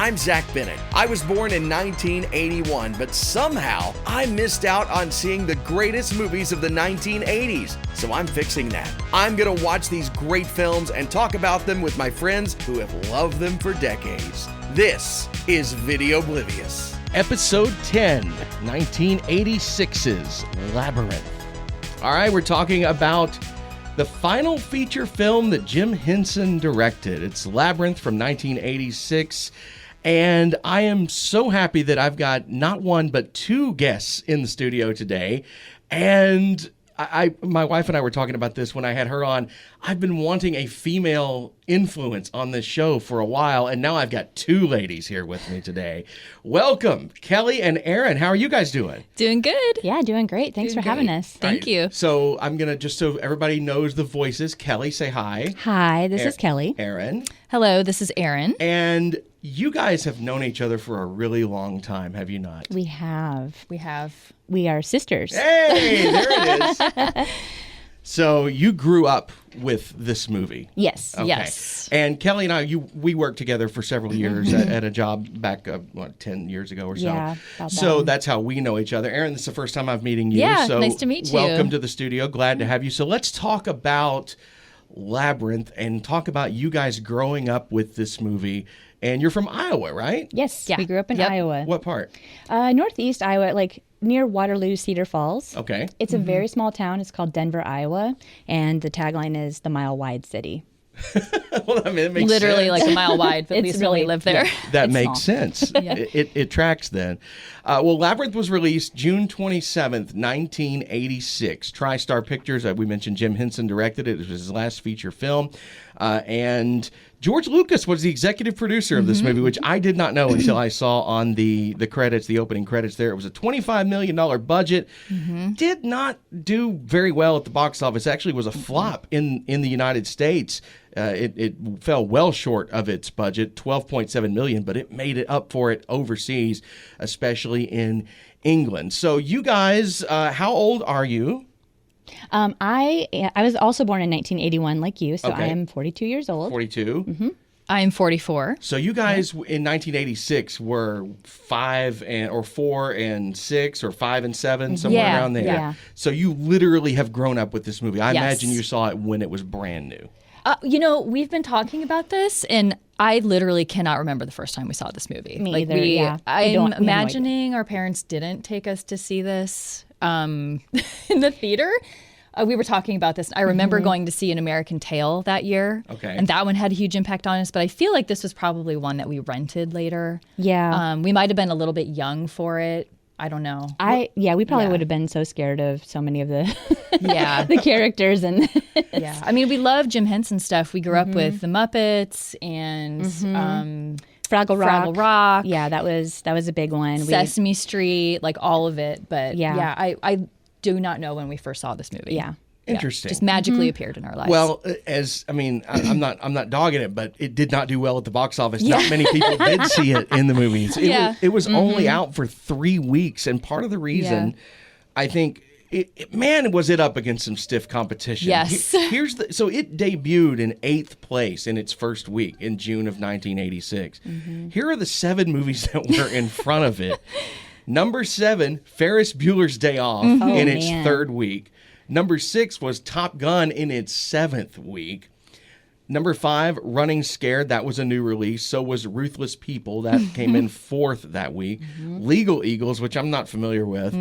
I'm Zack Bennett. I was born in 1981, but somehow I missed out on seeing the greatest movies of the 1980s. So I'm fixing that. I'm going to watch these great films and talk about them with my friends who have loved them for decades. This is Video Oblivious. Episode 10, 1986's Labyrinth. All right, we're talking about the final feature film that Jim Henson directed. It's Labyrinth from 1986. And I am so happy that I've got not one, but two guests in the studio today. And my wife and I were talking about this when I had her on. I've been wanting a female influence on this show for a while, and now I've got two ladies here with me today. Welcome, Kelli and Erin. How are you guys doing? Doing good. Yeah, doing great. Thanks for having us. Thank you. So I'm going to, just so everybody knows the voices, Kelli, say hi. Hi, this is Kelli. Erin. Hello, this is Erin. And you guys have known each other for a really long time, have you not? We have. We are sisters. Hey, there it is. So you grew up with this movie. Yes. Okay. Yes. And Kelli and I, we worked together for several years at a job back, 10 years ago or so. Yeah, about so that. that's how we know each other. Erin, this is the first time I'm meeting you. Yeah, so nice to meet you. Welcome to the studio. Glad to have you. So let's talk about Labyrinth and talk about you guys growing up with this movie. And you're from Iowa, right? Yes, Yeah. we grew up in Yep. Iowa. What part? Northeast Iowa, like near Waterloo, Cedar Falls. Okay. It's a very small town. It's called Denver, Iowa. And the tagline is the mile-wide city. Well, I mean, it makes Literally sense. like a mile wide, but at It's least really- when we live there. That It's makes small. sense. Yeah. It tracks then. Well, Labyrinth was released June 27th, 1986. TriStar Pictures, we mentioned Jim Henson directed it. It was his last feature film. And George Lucas was the executive producer of this movie, which I did not know until I saw on the credits, the opening credits there. It was a $25 million budget. Did not do very well at the box office. Actually was a flop in the United States. It fell well short of its budget, $12.7 million, but it made it up for it overseas, especially in England. So you guys, how old are you? I was also born in 1981 like you, so Okay. I am 42 years old. 42. I am 44. So you guys in 1986 were 4 and 6 or 5 and 7, somewhere Yeah, around there. yeah. So you literally have grown up with this movie. I Yes. imagine you saw it when it was brand new. We've been talking about this, and I literally cannot remember the first time we saw this movie. Me either, yeah. We I'm have no idea. imagining our parents didn't take us to see this in the theater. We were talking about this. I remember going to see An American Tail that year. Okay. And that one had a huge impact on us, but I feel like this was probably one that we rented later. Yeah. We might have been a little bit young for it. I don't know. We probably Yeah. would have been so scared of so many of the Yeah. the characters and Yeah. I mean, we love Jim Henson stuff. We grew up with the Muppets and Fraggle Rock. Fraggle Rock. Yeah, that was a big one. Sesame Street, like all of it. But Yeah. I do not know when we for saw this movie. Yeah. Interesting. Just magically appeared in our lives. Well, I'm not dogging it, but it did not do well at the box office. Not many people did see it in the movies. It was only out for 3 weeks, and part of the reason, I think, was it up against some stiff competition. Yes. So it debuted in 8th place in its first week in June of 1986. Here are the 7 movies that were in front of it. Number 7, Ferris Bueller's Day Off in its man. 3rd week. Number 6 was Top Gun in its 7th week. Number 5, Running Scared. That was a new release. So was Ruthless People. That came in 4th that week. Legal Eagles, which I'm not familiar with,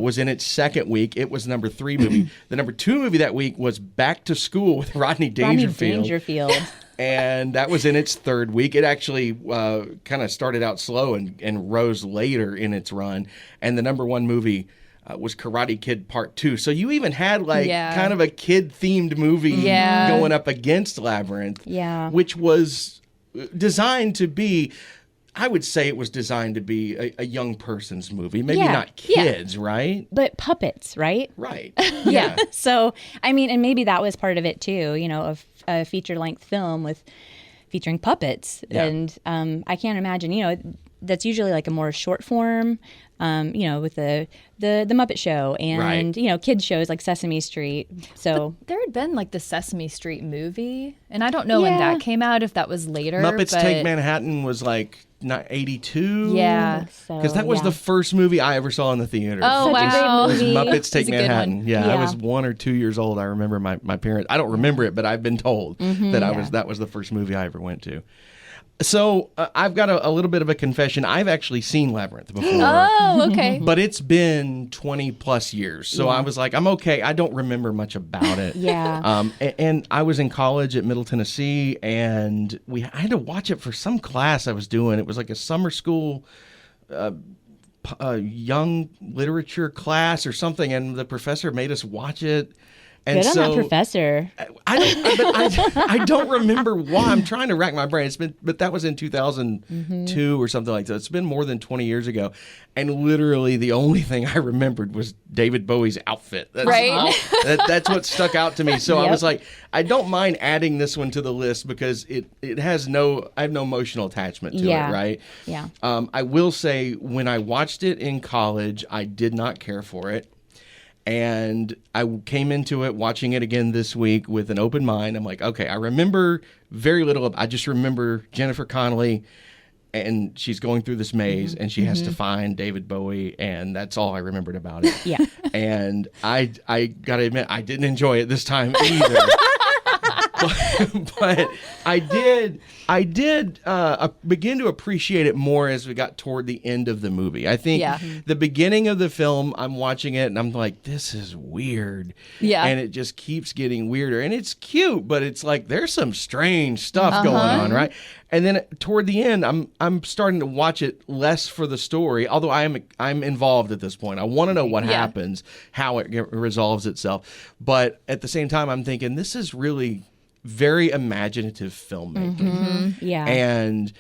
was in its 2nd week. It was number 3 movie. The number 2 movie that week was Back to School with Rodney Dangerfield. And that was in its 3rd week. It actually kind of started out slow and rose later in its run. And the number 1 movie was Karate Kid Part 2. So you even had kind of a kid-themed movie going up against Labyrinth, which was designed to be, I would say it was designed to be a young person's movie. Maybe not kids, right? But puppets, right? Right. Yeah. So, I mean, and maybe that was part of it too, of a feature-length film featuring puppets. Yeah. And I can't imagine, that's usually like a more short form, with the Muppet Show and, kids shows like Sesame Street. So there had been like the Sesame Street movie, and I don't know when that came out, if that was later. Muppets but Take Manhattan was like 82. Yeah. Because that was the first movie I ever saw in the theater. Oh, Such a wow. great movie. Muppets Take It's a good Manhattan. one. Yeah, I Yeah. was 1 or 2 years old. I remember my parents. I don't remember it, but I've been told that was the first movie I ever went to. So I've got a little bit of a confession. I've actually seen Labyrinth before. Oh, okay. But it's been 20 plus years. So I was like, I'm okay. I don't remember much about it. Yeah. And I was in college at Middle Tennessee, and I had to watch it for some class I was doing. It was like a summer school young literature class or something, and the professor made us watch it. And Good on that professor. I don't remember why. I'm trying to rack my brain. But that was in 2002 or something like that. It's been more than 20 years ago, and literally the only thing I remembered was David Bowie's outfit. That's Right. That's what stuck out to me. So I Yep. was like, I don't mind adding this one to the list because I have no emotional attachment to Yeah. it. Right. Yeah. I will say when I watched it in college, I did not care for it. And I came into it watching it again this week with an open mind. I'm like, okay, I remember very little. I just remember Jennifer Connelly, and she's going through this maze, and she has to find David Bowie, and that's all I remembered about it. Yeah. And I got to admit, I didn't enjoy it this time either. but I did begin to appreciate it more as we got toward the end of the movie. I think the beginning of the film, I'm watching it and I'm like, this is weird. Yeah. And it just keeps getting weirder. And it's cute, but it's like there's some strange stuff going on, right? And then toward the end, I'm starting to watch it less for the story, although I'm involved at this point. I want to know what happens, how it resolves itself. But at the same time, I'm thinking this is really very imaginative filmmaking. Yeah. And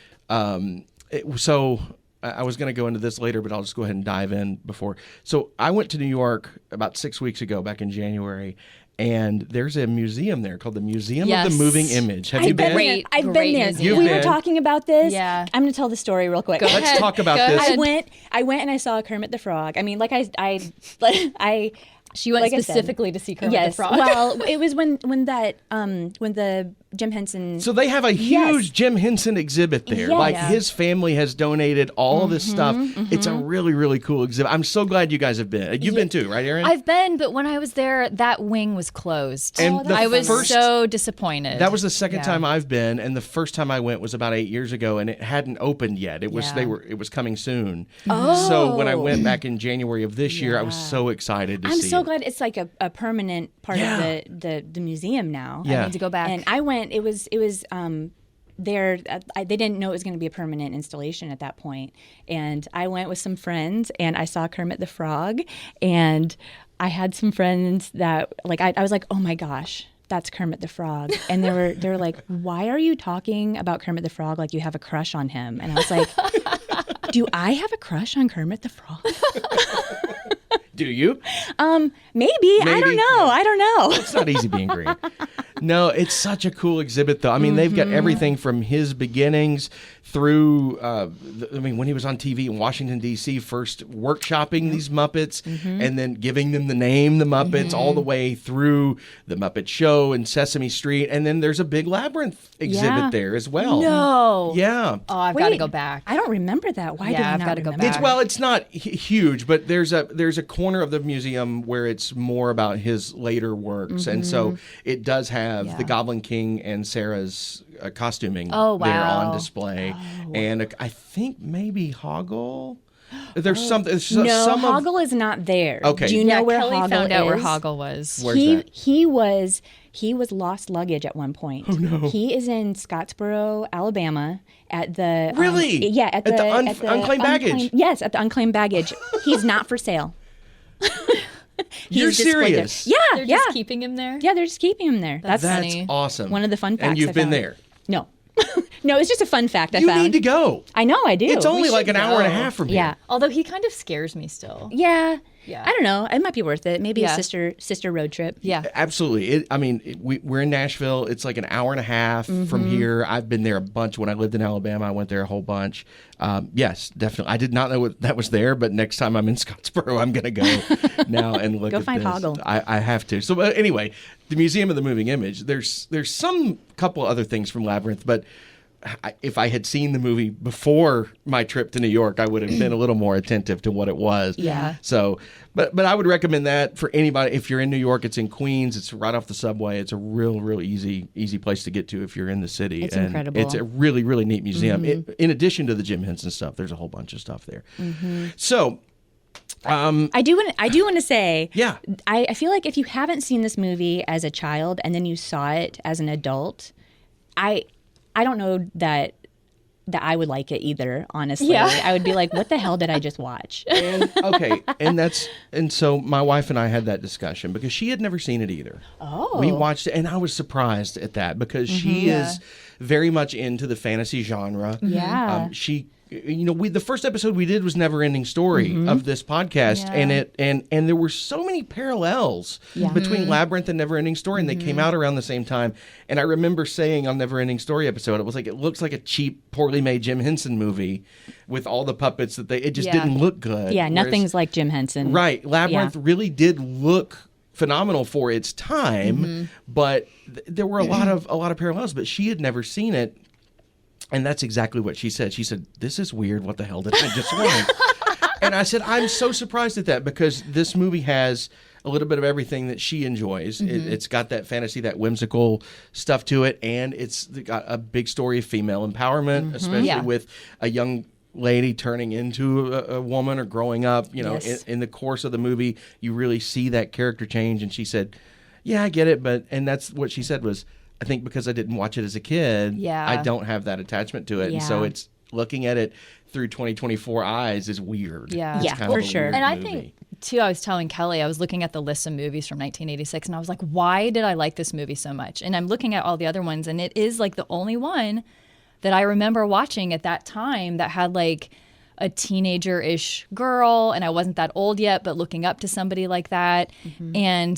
so I was going to go into this later, but I'll just go ahead and dive in before. So I went to New York about 6 weeks ago, back in January, and there's a museum there called the Museum of the Moving Image. Have you been? I've been Great there. museum. We You've were been. talking about this. Yeah. I'm going to tell the story real quick. Go Let's ahead. talk about Go this. ahead. I went and I saw Kermit the Frog. I mean, She went like I said. specifically to see Kermit yes. the Frog. Well, it was when the Jim Henson. So they have a huge Jim Henson exhibit there. Yes. Like Yeah. his family has donated all of this stuff. It's a really, really cool exhibit. I'm so glad you guys have been. You've been too, right, Erin? I've been, but when I was there, that wing was closed. And the I was first- so disappointed. That was the second Yeah. time I've been, and the first time I went was about 8 years ago, and it hadn't opened yet. It was Yeah. It was coming soon. So when I went back in January of this year, I was so excited to I'm see so it. glad it's like a permanent part of the museum now. Yeah. I need to go back. And I went. It was there. They didn't know it was going to be a permanent installation at that point. And I went with some friends, and I saw Kermit the Frog, and I had some friends that I was like, oh my gosh, that's Kermit the Frog. And they were like, why are you talking about Kermit the Frog like you have a crush on him? And I was like, do I have a crush on Kermit the Frog? Do you? Maybe. I don't know. Yeah. I don't know. It's not easy being green. No, it's such a cool exhibit, though. I mean, they've got everything from his beginnings through, when he was on TV in Washington, D.C., first workshopping these Muppets and then giving them the name, the Muppets, all the way through the Muppet Show and Sesame Street. And then there's a big Labyrinth exhibit Yeah. there as well. No. Yeah. Oh, I've got to Wait, go back. I don't remember that. Why Yeah, did I I've not gotta go remember back. that? It's not huge, but there's a corner of the museum where it's more about his later works, and so it does have the Goblin King and Sarah's costuming there on wow. display, and I think maybe Hoggle. There's something. No, some Hoggle is not there. Okay. Do you know where Kelly Hoggle found out where is? Hoggle was. Where's that? He was lost luggage at one point. Oh no. He is in Scottsboro, Alabama, at the Really? at the unclaimed baggage? Yes, at the unclaimed baggage. He's not for sale. He's You're displayed there. serious? Yeah, They're yeah, just keeping him there? yeah. They're just keeping him there. That's That's funny. awesome. one of the fun facts. And you've I been found. there. No, no. It's just a fun fact I You found. need to go. I know. I do. It's only We like should an hour and a go. half from here. Yeah. Although he kind of scares me still. Yeah. Yeah. I don't know. It might be worth it. Maybe Yeah. a sister road trip. Yeah. Absolutely. We're in Nashville. It's like an hour and a half from here. I've been there a bunch. When I lived in Alabama, I went there a whole bunch. Yes, definitely. I did not know that was there, but next time I'm in Scottsboro, I'm going to go now and look Go at find this. Hoggle. I have to. So anyway, the Museum of the Moving Image. There's some couple other things from Labyrinth, but if I had seen the movie before my trip to New York, I would have been a little more attentive to what it was. Yeah. So, but I would recommend that for anybody. If you're in New York, it's in Queens. It's right off the subway. It's a real easy place to get to if you're in the city. It's and incredible. It's a really neat museum. In addition to the Jim Henson stuff, there's a whole bunch of stuff there. So. I do want to say, Yeah. I feel like if you haven't seen this movie as a child and then you saw it as an adult, I don't know that I would like it either, honestly. Yeah. I would be like, what the hell did I just watch? And so my wife and I had that discussion because she had never seen it either. Oh. We watched it, and I was surprised at that because she is very much into the fantasy genre. Yeah. The first episode we did was Never Ending Story of this podcast, and there were so many parallels between Labyrinth and Never Ending Story, and they came out around the same time. And I remember saying on Never Ending Story episode, it was like, it looks like a cheap, poorly made Jim Henson movie with all the puppets it just didn't look good. Yeah, nothing's like Jim Henson. Right. Labyrinth really did look phenomenal for its time, but there were a lot of parallels, but she had never seen it. And that's exactly what she said. She said, "This is weird. What the hell did I just watch?" And I said, "I'm so surprised at that because this movie has a little bit of everything that she enjoys. It's got that fantasy, that whimsical stuff to it, and it's got a big story of female empowerment, especially with a young lady turning into a woman or growing up. In the course of the movie, you really see that character change." And she said, "Yeah, I get it," and that's what she said was, I think because I didn't watch it as a kid, I don't have that attachment to it. And so it's looking at it through 2024 eyes is weird. Yeah. It's Yeah, kind of for a sure. weird And I movie. think, too, I was telling Kelly, I was looking at the list of movies from 1986, and I was like, why did I like this movie so much? And I'm looking at all the other ones, and it is like the only one that I remember watching at that time that had like a teenager-ish girl, and I wasn't that old yet, but looking up to somebody like that, and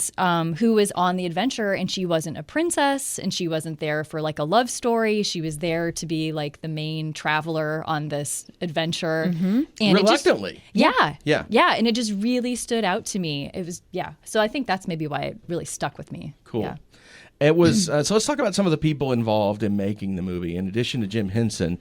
who was on the adventure, and she wasn't a princess, and she wasn't there for like a love story. She was there to be like the main traveler on this adventure. And Reluctantly. Yeah. And it just really stood out to me. It was, So I think that's maybe why it really stuck with me. Cool. Yeah. It was so let's talk about some of the people involved in making the movie. In addition to Jim Henson,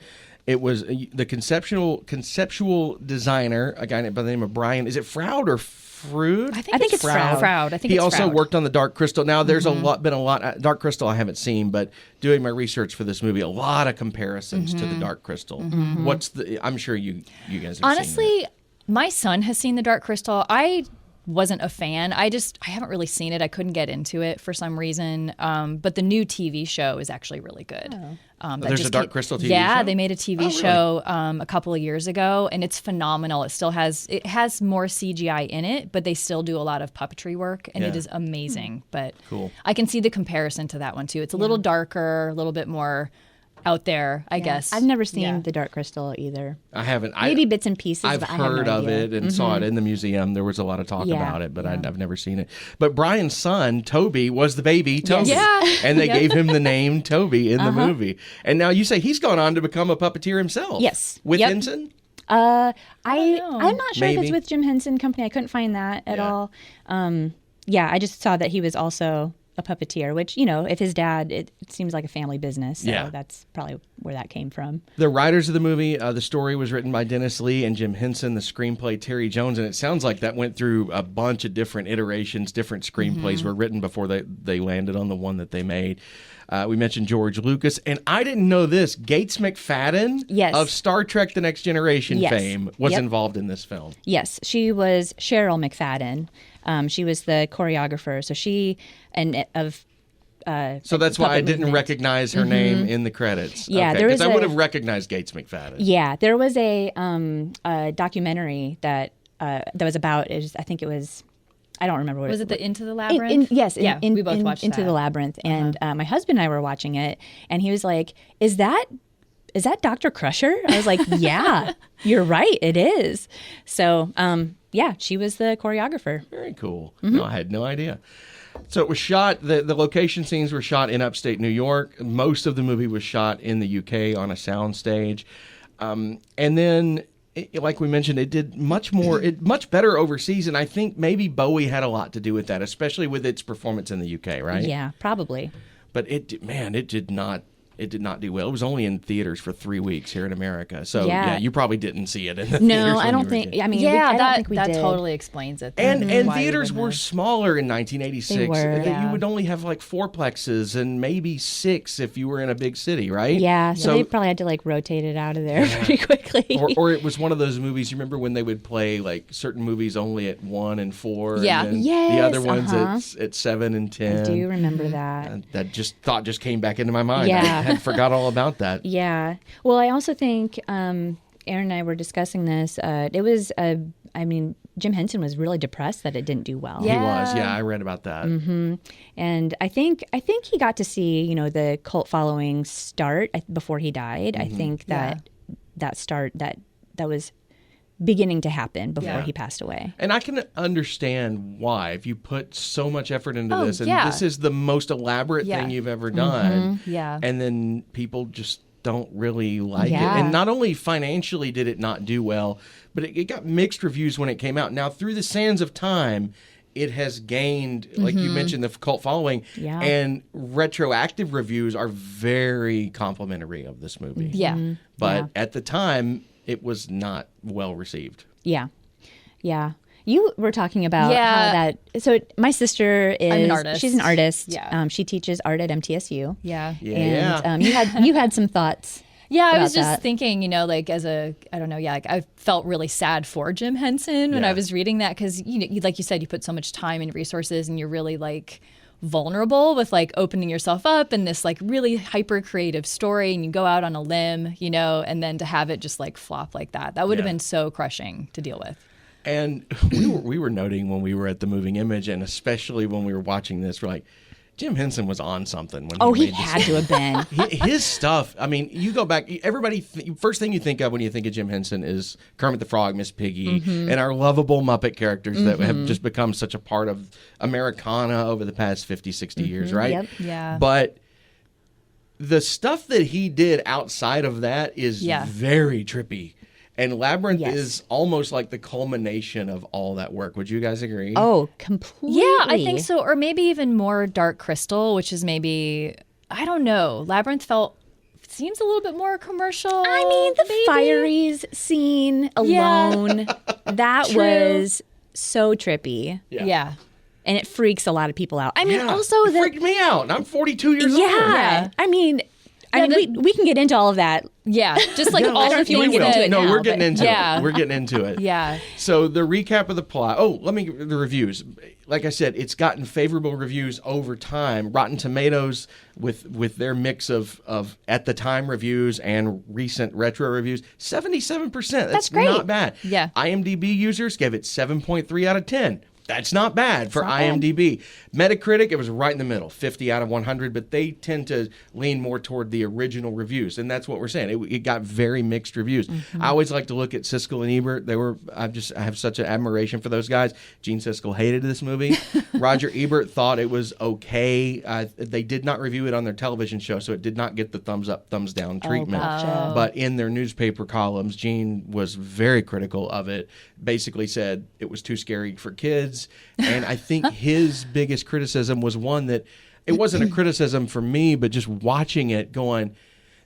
it was the conceptual designer, a guy by the name of Brian. Is it Froud or Frood? I think it's Froud. I think he it's also Froud. worked on the Dark Crystal. Now there's been a lot. Dark Crystal I haven't seen, but doing my research for this movie, a lot of comparisons to the Dark Crystal. I'm sure you guys have seen Honestly, my son has seen the Dark Crystal. I wasn't a fan. I haven't really seen it. I couldn't get into it for some reason. But the new TV show is actually really good. There's a Dark Crystal TV show? Yeah, they made a TV really? show a couple of years ago, and it's phenomenal. It has more CGI in it, but they still do a lot of puppetry work, and it is amazing. But Cool. I can see the comparison to that one too. It's a little darker, a little bit more out there, I guess. I've never seen the Dark Crystal either. I haven't. Maybe bits and pieces. I've but I have heard no of idea. it and saw it in the museum. There was a lot of talk about it, but I've never seen it. But Brian's son, Toby, was the baby Toby. Yes. And they gave him the name Toby in the movie. And now you say he's gone on to become a puppeteer himself. Yes. With Yep. Henson? know. I'm not sure if Maybe. it's with Jim Henson Company. I couldn't find that at all. I just saw that he was also a puppeteer, which, if his dad, it seems like a family business. So that's probably where that came from. The writers of the movie, the story was written by Dennis Lee and Jim Henson, the screenplay Terry Jones, and it sounds like that went through a bunch of different iterations. Different screenplays were written before they landed on the one that they made. We mentioned George Lucas, and I didn't know this. Gates McFadden Yes. of Star Trek The Next Generation Yes. fame was Yep. involved in this film. Yes, she was Cheryl McFadden. She was the choreographer. So she So that's why I puppet didn't movement. recognize her name in the credits. Yeah, okay, there was because I would a- have recognized Gates McFadden. Yeah, there was a documentary that was about. I think it was. I don't remember what Was it it the Into the Labyrinth? Yes, we both watched Into that. the Labyrinth, and my husband and I were watching it, and he was like, "Is that Dr. Crusher?" I was like, "Yeah, you're right, it is." So, she was the choreographer. Very cool. No, I had no idea. So it was shot, the location scenes were shot in upstate New York. Most of the movie was shot in the UK on a soundstage. And then, like we mentioned, it did much better overseas. And I think maybe Bowie had a lot to do with that, especially with its performance in the UK, right? Yeah, probably. But it did not it did not do well. It was only in theaters for 3 weeks here in America. So, Yeah. you probably didn't see it in the theaters. No, I when don't you were a think. kid. I mean, Yeah, I don't think we that did. totally explains it. And then, why we theaters wouldn't were have. smaller in 1986. They were. Yeah. You would only have like 4plexes and maybe 6 if you were in a big city, right? Yeah, so So they probably had to like rotate it out of there pretty quickly. or it was one of those movies. You remember when they would play like certain movies only at 1 and 4, Yeah. and then Yes, the other ones uh-huh. at 7 and 10. I do remember that. And that just came back into my mind. I Yeah. had forgot all about that. Yeah. Well, I also think Erin and I were discussing this. It was, I mean, Jim Henson was really depressed that it didn't do well. He was, Yeah. I read about that. And I think he got to see, you know, the cult following start before he died. I think that that was beginning to happen before Yeah. he passed away. And I can understand why. If you put so much effort into Oh, this, and yeah. this is the most elaborate Yeah. thing you've ever done, Yeah. and then people just don't really like Yeah. it. And not only financially did it not do well, but it got mixed reviews when it came out. Now, through the sands of time, it has gained, like you mentioned, the cult following, Yeah. and retroactive reviews are very complimentary of this movie. Yeah. But at the time, it was not well received. Yeah. Yeah. You were talking about Yeah. how that. So my sister is. I'm an artist. She's an artist. Yeah. She teaches art at MTSU. Yeah. Yeah. And you had some thoughts. Yeah, I was about just that. thinking, you know, like I don't know, like I felt really sad for Jim Henson when Yeah. I was reading that because, you know, like you said, you put so much time and resources and you're really like vulnerable with like opening yourself up and this like really hyper creative story and you go out on a limb, you know, and then to have it just like flop like that would have Yeah. been so crushing to deal with. And we were noting when we were at the Moving Image, and especially when we were watching this, we're like, Jim Henson was on something when Oh, he he made this. had to have been. His stuff, I mean, you go back, everybody, first thing you think of when you think of Jim Henson is Kermit the Frog, Miss Piggy, and our lovable Muppet characters that have just become such a part of Americana over the past 50, 60 years, right? Yep. Yeah. But the stuff that he did outside of that is Yeah. very trippy. And Labyrinth Yes. is almost like the culmination of all that work. Would you guys agree? Oh, completely. Yeah, I think so. Or maybe even more Dark Crystal, which is maybe, I don't know. Labyrinth seems a little bit more commercial. I mean, the maybe? Fireys scene Yeah. alone, that True. was so trippy. Yeah. And it freaks a lot of people out. I mean, Yeah, also it the freaked me out. And I'm 42 years old. yeah. I mean, Yeah, we can get into all of that. Yeah. Just like all know the if you wanna things get into that. it No, now, we're getting but- into Yeah. it. We're getting into it. Yeah. So the recap of the plot. Oh, the reviews. Like I said, it's gotten favorable reviews over time. Rotten Tomatoes, with their mix of at the time reviews and recent retro reviews, 77%. That's great. not bad. Yeah. IMDb users gave it 7.3 out of 10. That's not bad for not bad. IMDb. Metacritic, it was right in the middle, 50 out of 100, but they tend to lean more toward the original reviews, and that's what we're saying. It got very mixed reviews. I always like to look at Siskel and Ebert. I have such an admiration for those guys. Gene Siskel hated this movie. Roger Ebert thought it was okay. They did not review it on their television show, so it did not get the thumbs up, thumbs down treatment. gotcha. But in their newspaper columns, Gene was very critical of it. Basically said it was too scary for kids. And I think his biggest criticism was one that it wasn't a criticism for me, but just watching it going,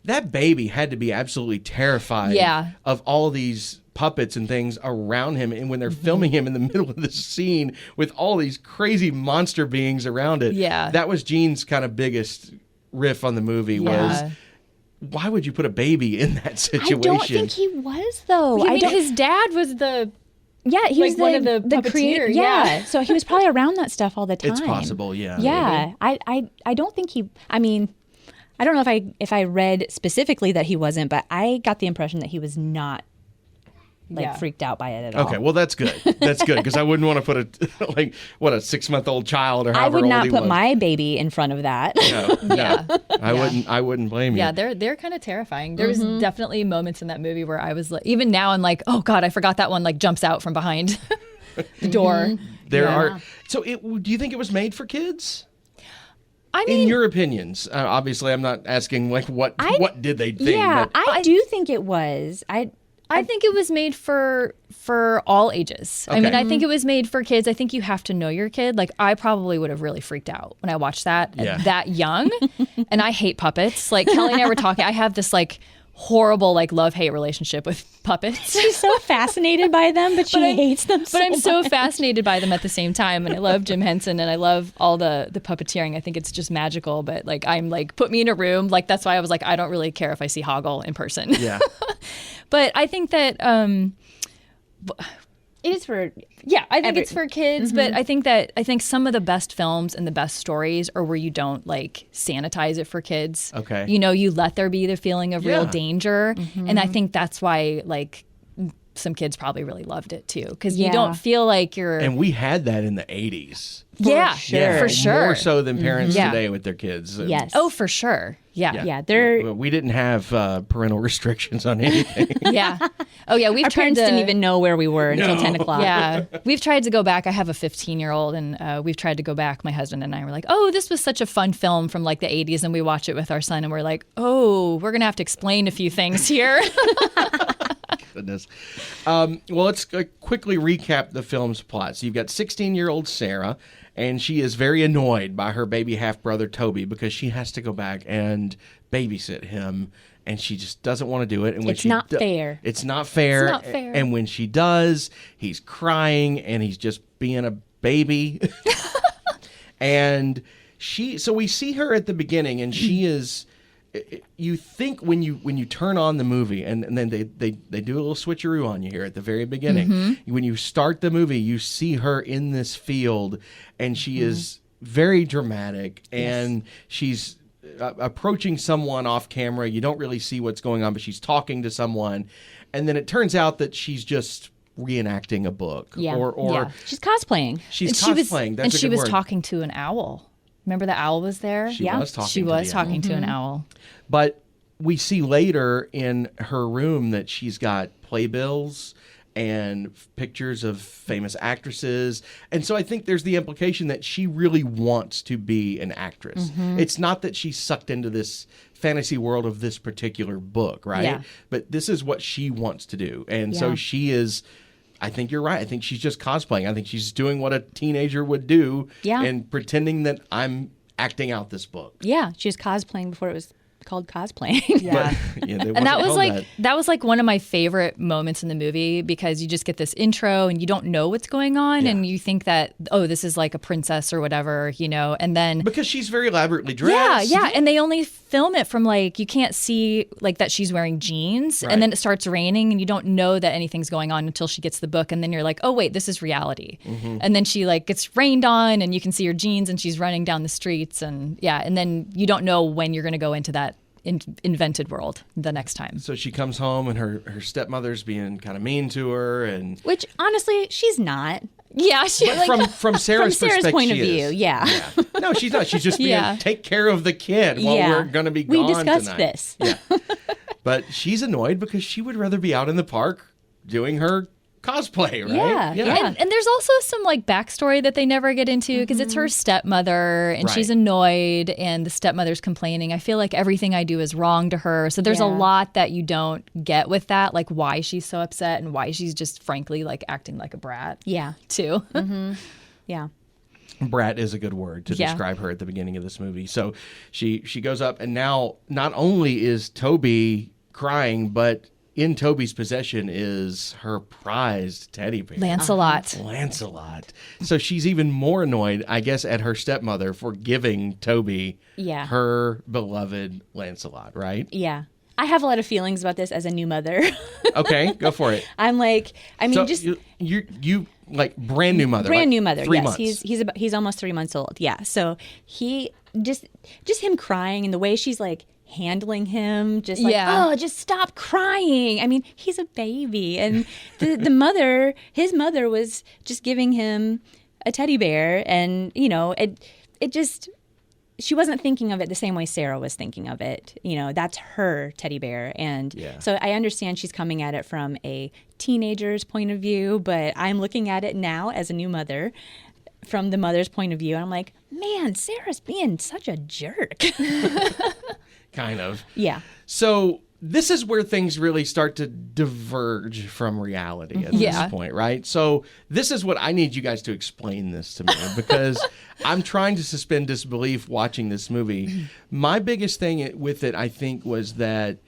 that baby had to be absolutely terrified Yeah. of all these puppets and things around him. And when they're filming him in the middle of this scene with all these crazy monster beings around it, Yeah. that was Gene's kind of biggest riff on the movie was, Yeah. why would you put a baby in that situation? I don't think he was though. I mean, his dad was the. Yeah, he was Like one of the puppeteer, creator. yeah. So he was probably around that stuff all the time. It's possible, yeah. Yeah, I don't think he. I mean, I don't know if I read specifically that he wasn't, but I got the impression that he was not Yeah. freaked out by it at all. Okay, well that's good. That's good because I wouldn't want to put a a 6-month-old child or I however would old not he put was. my baby in front of that. No, Yeah. I wouldn't blame you. Yeah, they're kind of terrifying. There was definitely moments in that movie where I was like, even now I'm like, oh God, I forgot that one like jumps out from behind the door. There Yeah. are. So, do you think it was made for kids? I mean, In your opinions, obviously, I'm not asking like what did they think. Yeah, but I do think it was. I think it was made for all ages. I mean, I think it was made for kids. I think you have to know your kid. Like, I probably would have really freaked out when I watched that that young. And I hate puppets. Like, Kelli and I were talking. I have this like horrible like love-hate relationship with puppets. She's so fascinated by them, but she hates them so But I'm so much. fascinated by them at the same time. And I love Jim Henson and I love all the puppeteering. I think it's just magical. But like, I'm like, put me in a room. Like, that's why I was like, I don't really care if I see Hoggle in person. Yeah. But I think that It is for I think it's for kids, but I think some of the best films and the best stories are where you don't like sanitize it for kids. Okay. You know, you let there be the feeling of real Yeah. danger. And I think that's why like some kids probably really loved it too. Because you Yeah. don't feel like you're And we had that in the 80s. for sure. More so than parents Yeah. today with their kids. yes. Oh, for sure. Yeah. yeah. They're Well, we didn't have parental restrictions on anything. Yeah. Oh, yeah. We've our tried parents to, didn't even know where we were until 10 o'clock. Yeah. We've tried to go back. I have a 15-year-old, and we've tried to go back. My husband and I were like, oh, this was such a fun film from like the 80s. And we watch it with our son, and we're like, oh, we're going to have to explain a few things here. Goodness. Well, let's quickly recap the film's plot. So you've got 16-year-old Sarah, and she is very annoyed by her baby half-brother Toby because she has to go back and babysit him, and she just doesn't want to do it. And when It's not fair. It's not fair. It's not fair. And when she does, he's crying, and he's just being a baby. And so we see her at the beginning, and she is... You think when you turn on the movie and then they do a little switcheroo on you here at the very beginning. When you start the movie, you see her in this field, and she is very dramatic, and she's approaching someone off camera. You don't really see what's going on, but she's talking to someone, and then it turns out that she's just reenacting a book. Yeah. Or Yeah. She's cosplaying. she's And cosplaying. That's and a she good was word. talking to an owl. Remember the owl was there? She was talking She to was the owl. talking to an owl. But we see later in her room that she's got playbills and pictures of famous actresses. And so I think there's the implication that she really wants to be an actress. It's not that she's sucked into this fantasy world of this particular book, right? Yeah. But this is what she wants to do. And so Yeah. she is... I think you're right. I think she's just cosplaying. I think she's doing what a teenager would do Yeah. and pretending that I'm acting out this book. Yeah, she was cosplaying before it was called cosplaying. Yeah. Yeah, And that was like one of my favorite moments in the movie because you just get this intro and you don't know what's going on and you think that, oh, this is like a princess or whatever, you know, and then because she's very elaborately dressed. yeah, and they only film it from like you can't see like that she's wearing jeans Right. and then it starts raining and you don't know that anything's going on until she gets the book and then you're like, oh wait, this is reality. And then she like gets rained on and you can see her jeans and she's running down the streets and and then you don't know when you're going to go into that invented world the next time. So she comes home and her stepmother's being kind of mean to her, and Which honestly, she's not. Yeah, she but like from Sarah's From Sarah's perspective, point of she view, is. yeah. No, she's not. She's just being Yeah. take care of the kid while Yeah. we're going to be We gone discussed tonight. this. Yeah. But she's annoyed because she would rather be out in the park doing her cosplay, right? Yeah. And there's also some like backstory that they never get into because it's her stepmother and she's Right. annoyed and the stepmother's complaining. I feel like everything I do is wrong to her. So there's a Yeah. lot that you don't get with that, like why she's so upset and why she's just frankly like acting like a brat Yeah. too. Yeah. Brat is a good word to Yeah. describe her at the beginning of this movie. So she goes up, and now not only is Toby crying, but in Toby's possession is her prized teddy bear. Lancelot. Lancelot. So she's even more annoyed, I guess, at her stepmother for giving Toby Yeah. her beloved Lancelot, right? Yeah. I have a lot of feelings about this as a new mother. Okay, go for it. I'm like, I mean, So just you like brand new mother. brand like new mother. 3 Yes, months. he's almost 3 months old. Yeah. So he just him crying and the way she's like handling him, just like, Yeah. oh, just stop crying. I mean, he's a baby, and the mother, his mother, was just giving him a teddy bear, and you know, it just. She wasn't thinking of it the same way Sarah was thinking of it. You know, that's her teddy bear. And Yeah. so I understand she's coming at it from a teenager's point of view, but I'm looking at it now as a new mother from the mother's point of view. And I'm like, man, Sarah's being such a jerk. Kind of. Yeah. So this is where things really start to diverge from reality at Yeah. this point, right? So this is what I need you guys to explain this to me because I'm trying to suspend disbelief watching this movie. My biggest thing with it, I think, was that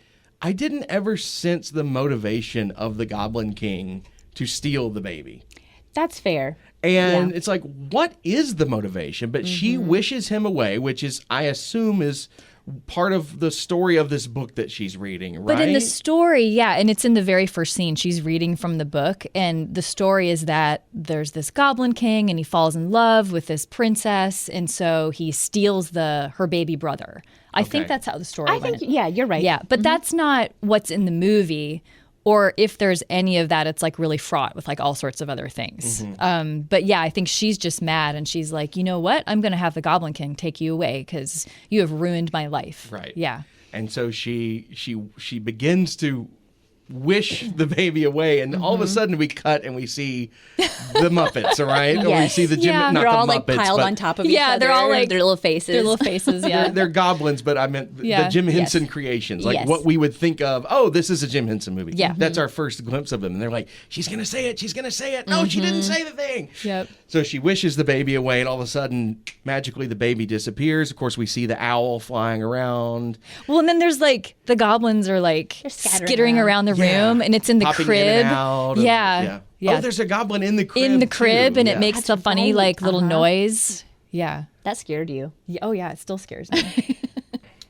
I didn't ever sense the motivation of the Goblin King to steal the baby. That's fair. And it's like, what is the motivation? But she wishes him away, which is, I assume, is part of the story of this book that she's reading, right? But in the story, yeah, and it's in the very first scene. She's reading from the book, and the story is that there's this Goblin King, and he falls in love with this princess, and so he steals her baby brother. I think that's how the story went. Yeah, you're right. Yeah, but that's not what's in the movie. Or if there's any of that, it's like really fraught with like all sorts of other things. But yeah, I think she's just mad and she's like, you know what? I'm going to have the Goblin King take you away because you have ruined my life. Right. Yeah. And so she begins to wish the baby away, and all of a sudden we cut and we see the Muppets, right? Or we see the Jim, Yeah. not They're the all Muppets, like piled but on top of each other. Yeah, they're all like their little faces. Their little faces, yeah. they're goblins, but I meant the Yeah. Jim Henson creations, like Yes. what we would think of. Oh, this is a Jim Henson movie. Yeah. That's our first glimpse of them, and they're like, "She's gonna say it. She's gonna say it. No, she didn't say the thing." Yep. So she wishes the baby away, and all of a sudden, magically, the baby disappears. Of course, we see the owl flying around. Well, and then there's like the goblins are like scattering skittering around the Yeah. room, and it's in the Popping crib. in and out of- Yeah. Oh, there's a goblin in the crib. in the crib, too. and Yeah. it makes That's a funny right. like little noise. Yeah. That scared you. Oh yeah, it still scares me.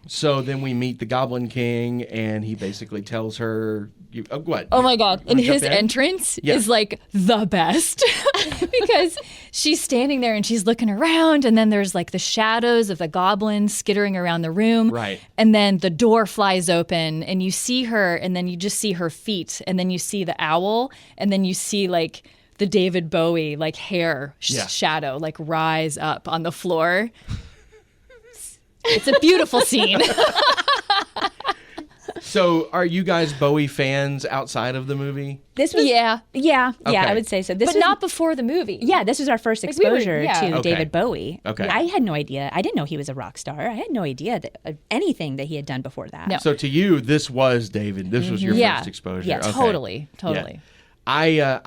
So then we meet the Goblin King, and he basically tells her, "What? Oh my god! And Wanna jump his in? entrance Yeah. is like the best because she's standing there and she's looking around, and then there's like the shadows of the goblins skittering around the room, Right. And then the door flies open, and you see her, and then you just see her feet, and then you see the owl, and then you see like the David Bowie like hair Yeah. shadow like rise up on the floor. It's a beautiful scene. So, are you guys Bowie fans outside of the movie? This was Yeah. yeah, Okay. I would say so. This But was, not before the movie. Yeah, this was our first we were- exposure yeah. to Okay. David Bowie. Okay. I had no idea. I didn't know he was a rock star. I had no idea that anything that he had done before that. No. So, to you, this was David. This was your Yeah. first exposure. Yeah, Okay. Totally. Yeah.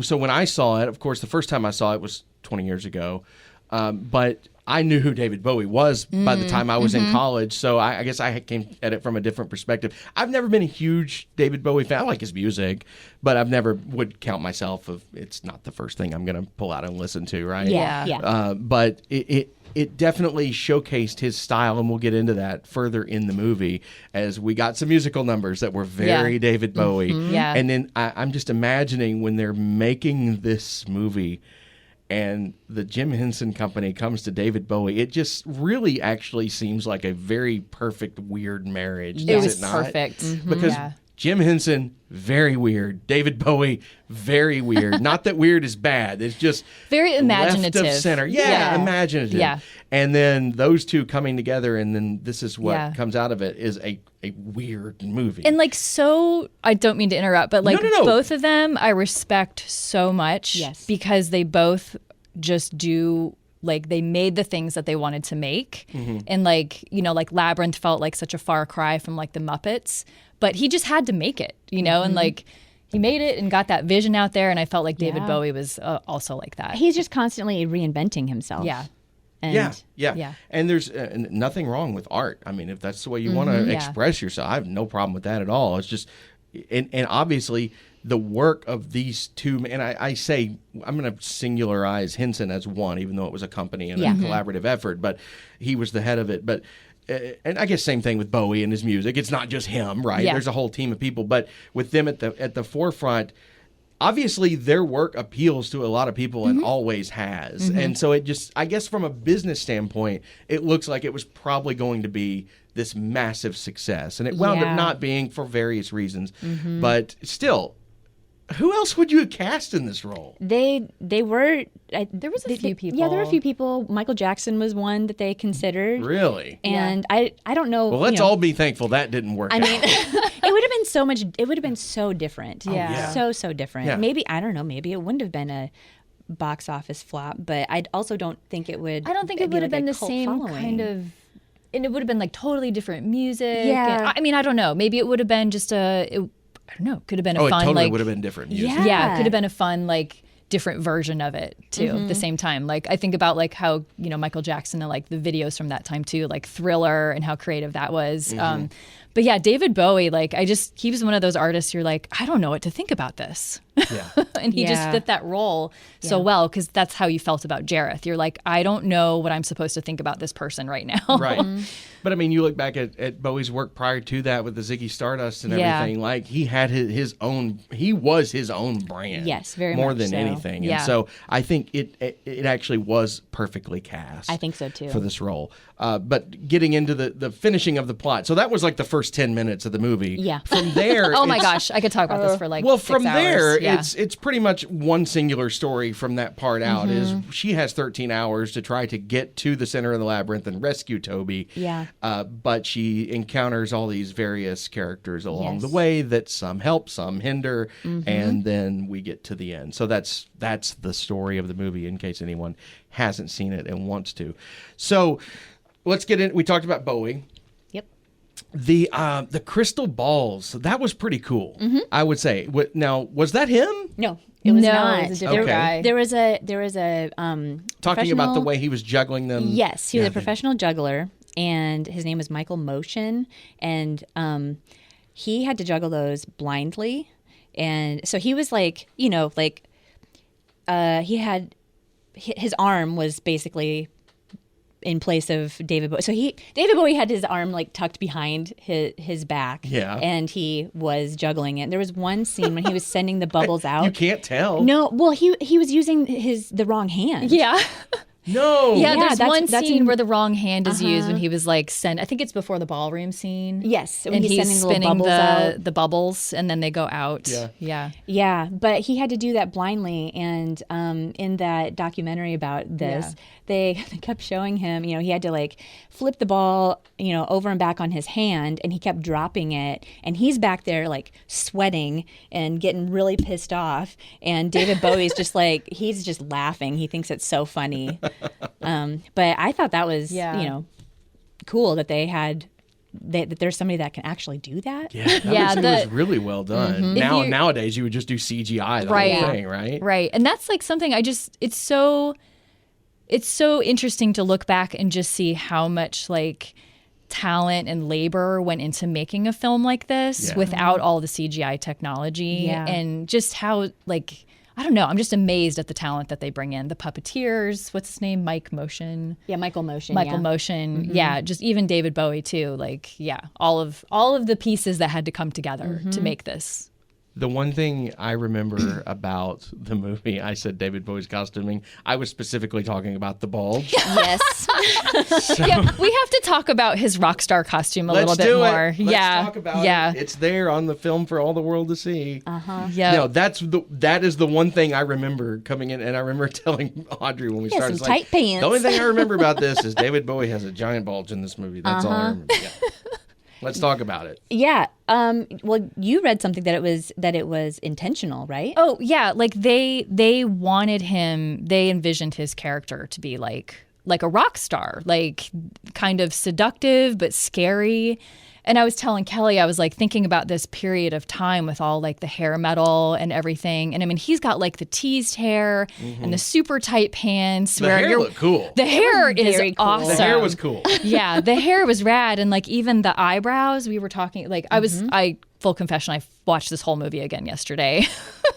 So when I saw it, of course, the first time I saw it was 20 years ago, but I knew who David Bowie was by the time I was in college, so I guess I came at it from a different perspective. I've never been a huge David Bowie fan. I like his music, but I've never would count myself of it's not the first thing I'm going to pull out and listen to, right? Yeah. But it definitely showcased his style, and we'll get into that further in the movie as we got some musical numbers that were very Yeah. David Bowie. Yeah. And then I'm just imagining when they're making this movie and the Jim Henson Company comes to David Bowie, it just really actually seems like a very perfect weird marriage. It does was it not? perfect. Because Yeah. Jim Henson, very weird. David Bowie, very weird. Not that weird is bad. It's just Very imaginative. Left of center. Yeah, imaginative. Yeah. And then those two coming together, and then this is what Yeah. comes out of it is a weird movie. And like so, I don't mean to interrupt, but like No. both of them I respect so much. Yes. Because they both just do like they made the things that they wanted to make. And like, you know, like Labyrinth felt like such a far cry from like the Muppets, but he just had to make it, you know, and like he made it and got that vision out there. And I felt like David Yeah. Bowie was also like that. He's just constantly reinventing himself. Yeah. And Yeah. And there's nothing wrong with art. I mean, if that's the way you want to express yourself, I have no problem with that at all. It's just, and obviously the work of these two, and I say, I'm going to singularize Henson as one, even though it was a company and a collaborative effort, but he was the head of it. But, and I guess same thing with Bowie and his music. It's not just him, right? Yeah. There's a whole team of people, but with them at the forefront, obviously their work appeals to a lot of people and always has. And so it just, I guess from a business standpoint, it looks like it was probably going to be this massive success. And it wound up Yeah. not being for various reasons. But still, who else would you have cast in this role? They were. There was a few people. Yeah, there were a few people. Michael Jackson was one that they considered. Really? And I don't know. Well, let's you know, all be thankful that didn't work I out. mean, it would have been so much. It would have been so different. Yeah. So different. Yeah. Maybe I don't know. Maybe it wouldn't have been a box office flop, but I also don't think it would. I don't think it be would have like been a the cult same following. kind of. it would have been like totally different music. Yeah. And, I mean, I don't know. Maybe it would have been just I don't know. Could have been a Oh, it fun totally like would have been different music. yeah, it could have been a fun like different version of it too at the same time. Like I think about like how, you know, Michael Jackson and like the videos from that time too, like Thriller and how creative that was. But yeah, David Bowie, like he was one of those artists you're like, I don't know what to think about this. Yeah. And he just fit that role so well, because that's how you felt about Jareth. You're like, I don't know what I'm supposed to think about this person right now. Right. But I mean, you look back at Bowie's work prior to that with the Ziggy Stardust and everything, like he had his own, he was his own brand. Yes, very more much than so. anything. Yeah. And so I think it actually was perfectly cast. I think so too. For this role. But getting into the finishing of the plot. So that was like the first 10 minutes of the movie. Yeah. From there. Oh my gosh, I could talk about this for like Well, 6 from there, hours. Yeah. it's pretty much one singular story from that part out. Is she has 13 hours to try to get to the center of the labyrinth and rescue Toby. Yeah. But she encounters all these various characters along the Yes. way that some help, some hinder, and then we get to the end. So that's the story of the movie in case anyone hasn't seen it and wants to. So let's get in. We talked about Bowie. Yep. The crystal balls, that was pretty cool, I would say. Now, was that him? No, it was No, not. it was a different guy. There was a Talking about the professional- way he was juggling them. Yes, he was Yeah, a professional juggler, and his name was Michael Motion, and he had to juggle those blindly, and so he was like, you know, like he had his arm was basically in place of David Bowie. So David Bowie had his arm like tucked behind his back. Yeah. And he was juggling it. There was one scene when he was sending the bubbles out. You can't tell. No, well he was using the wrong hand. Yeah. No. Yeah, there's that's- one that's scene in- where the wrong hand is used when he was like I think it's before the ballroom scene. Yes, when and he's he's sending the little spinning bubbles out. the bubbles and then they go out. Yeah. Yeah. Yeah, but he had to do that blindly. And in that documentary about this, they kept showing him, you know, he had to like flip the ball, you know, over and back on his hand, and he kept dropping it. And he's back there like sweating and getting really pissed off. And David Bowie's just like, he's just laughing. He thinks it's so funny. But I thought that was, you know, cool that they had. That there's somebody that can actually do that. Yeah, that was really well done. Nowadays, you would just do CGI the whole thing, right? Right. And that's like something it's so interesting to look back and just see how much like talent and labor went into making a film like this without all the CGI technology and just how like I don't know. I'm just amazed at the talent that they bring in. The puppeteers, what's his name? Michael Motion. Michael Motion. Michael Motion. Yeah, just even David Bowie too. Like, all of the pieces that had to come together to make this. The one thing I remember about the movie, I said David Bowie's costuming. I was specifically talking about the bulge. Yes. Yeah, we have to talk about his rock star costume a little bit more. Let's talk about it. It's there on the film for all the world to see. Yeah. No, that is the one thing I remember coming in, and I remember telling Audrey when we started. Some tight pants. The only thing I remember about this is David Bowie has a giant bulge in this movie. That's all I remember. Yeah. Let's talk about it. Yeah. Well, you read something that it was intentional, right? Oh yeah, like they wanted him. They envisioned his character to be like a rock star, like kind of seductive but scary. And I was telling Kelli, I was like thinking about this period of time with all like the hair metal and everything. And I mean, he's got like the teased hair and the super tight pants. The hair looked cool. The hair is very cool. awesome. The hair was cool. Yeah, the hair was rad. And like even the eyebrows, we were talking, like full confession, I watched this whole movie again yesterday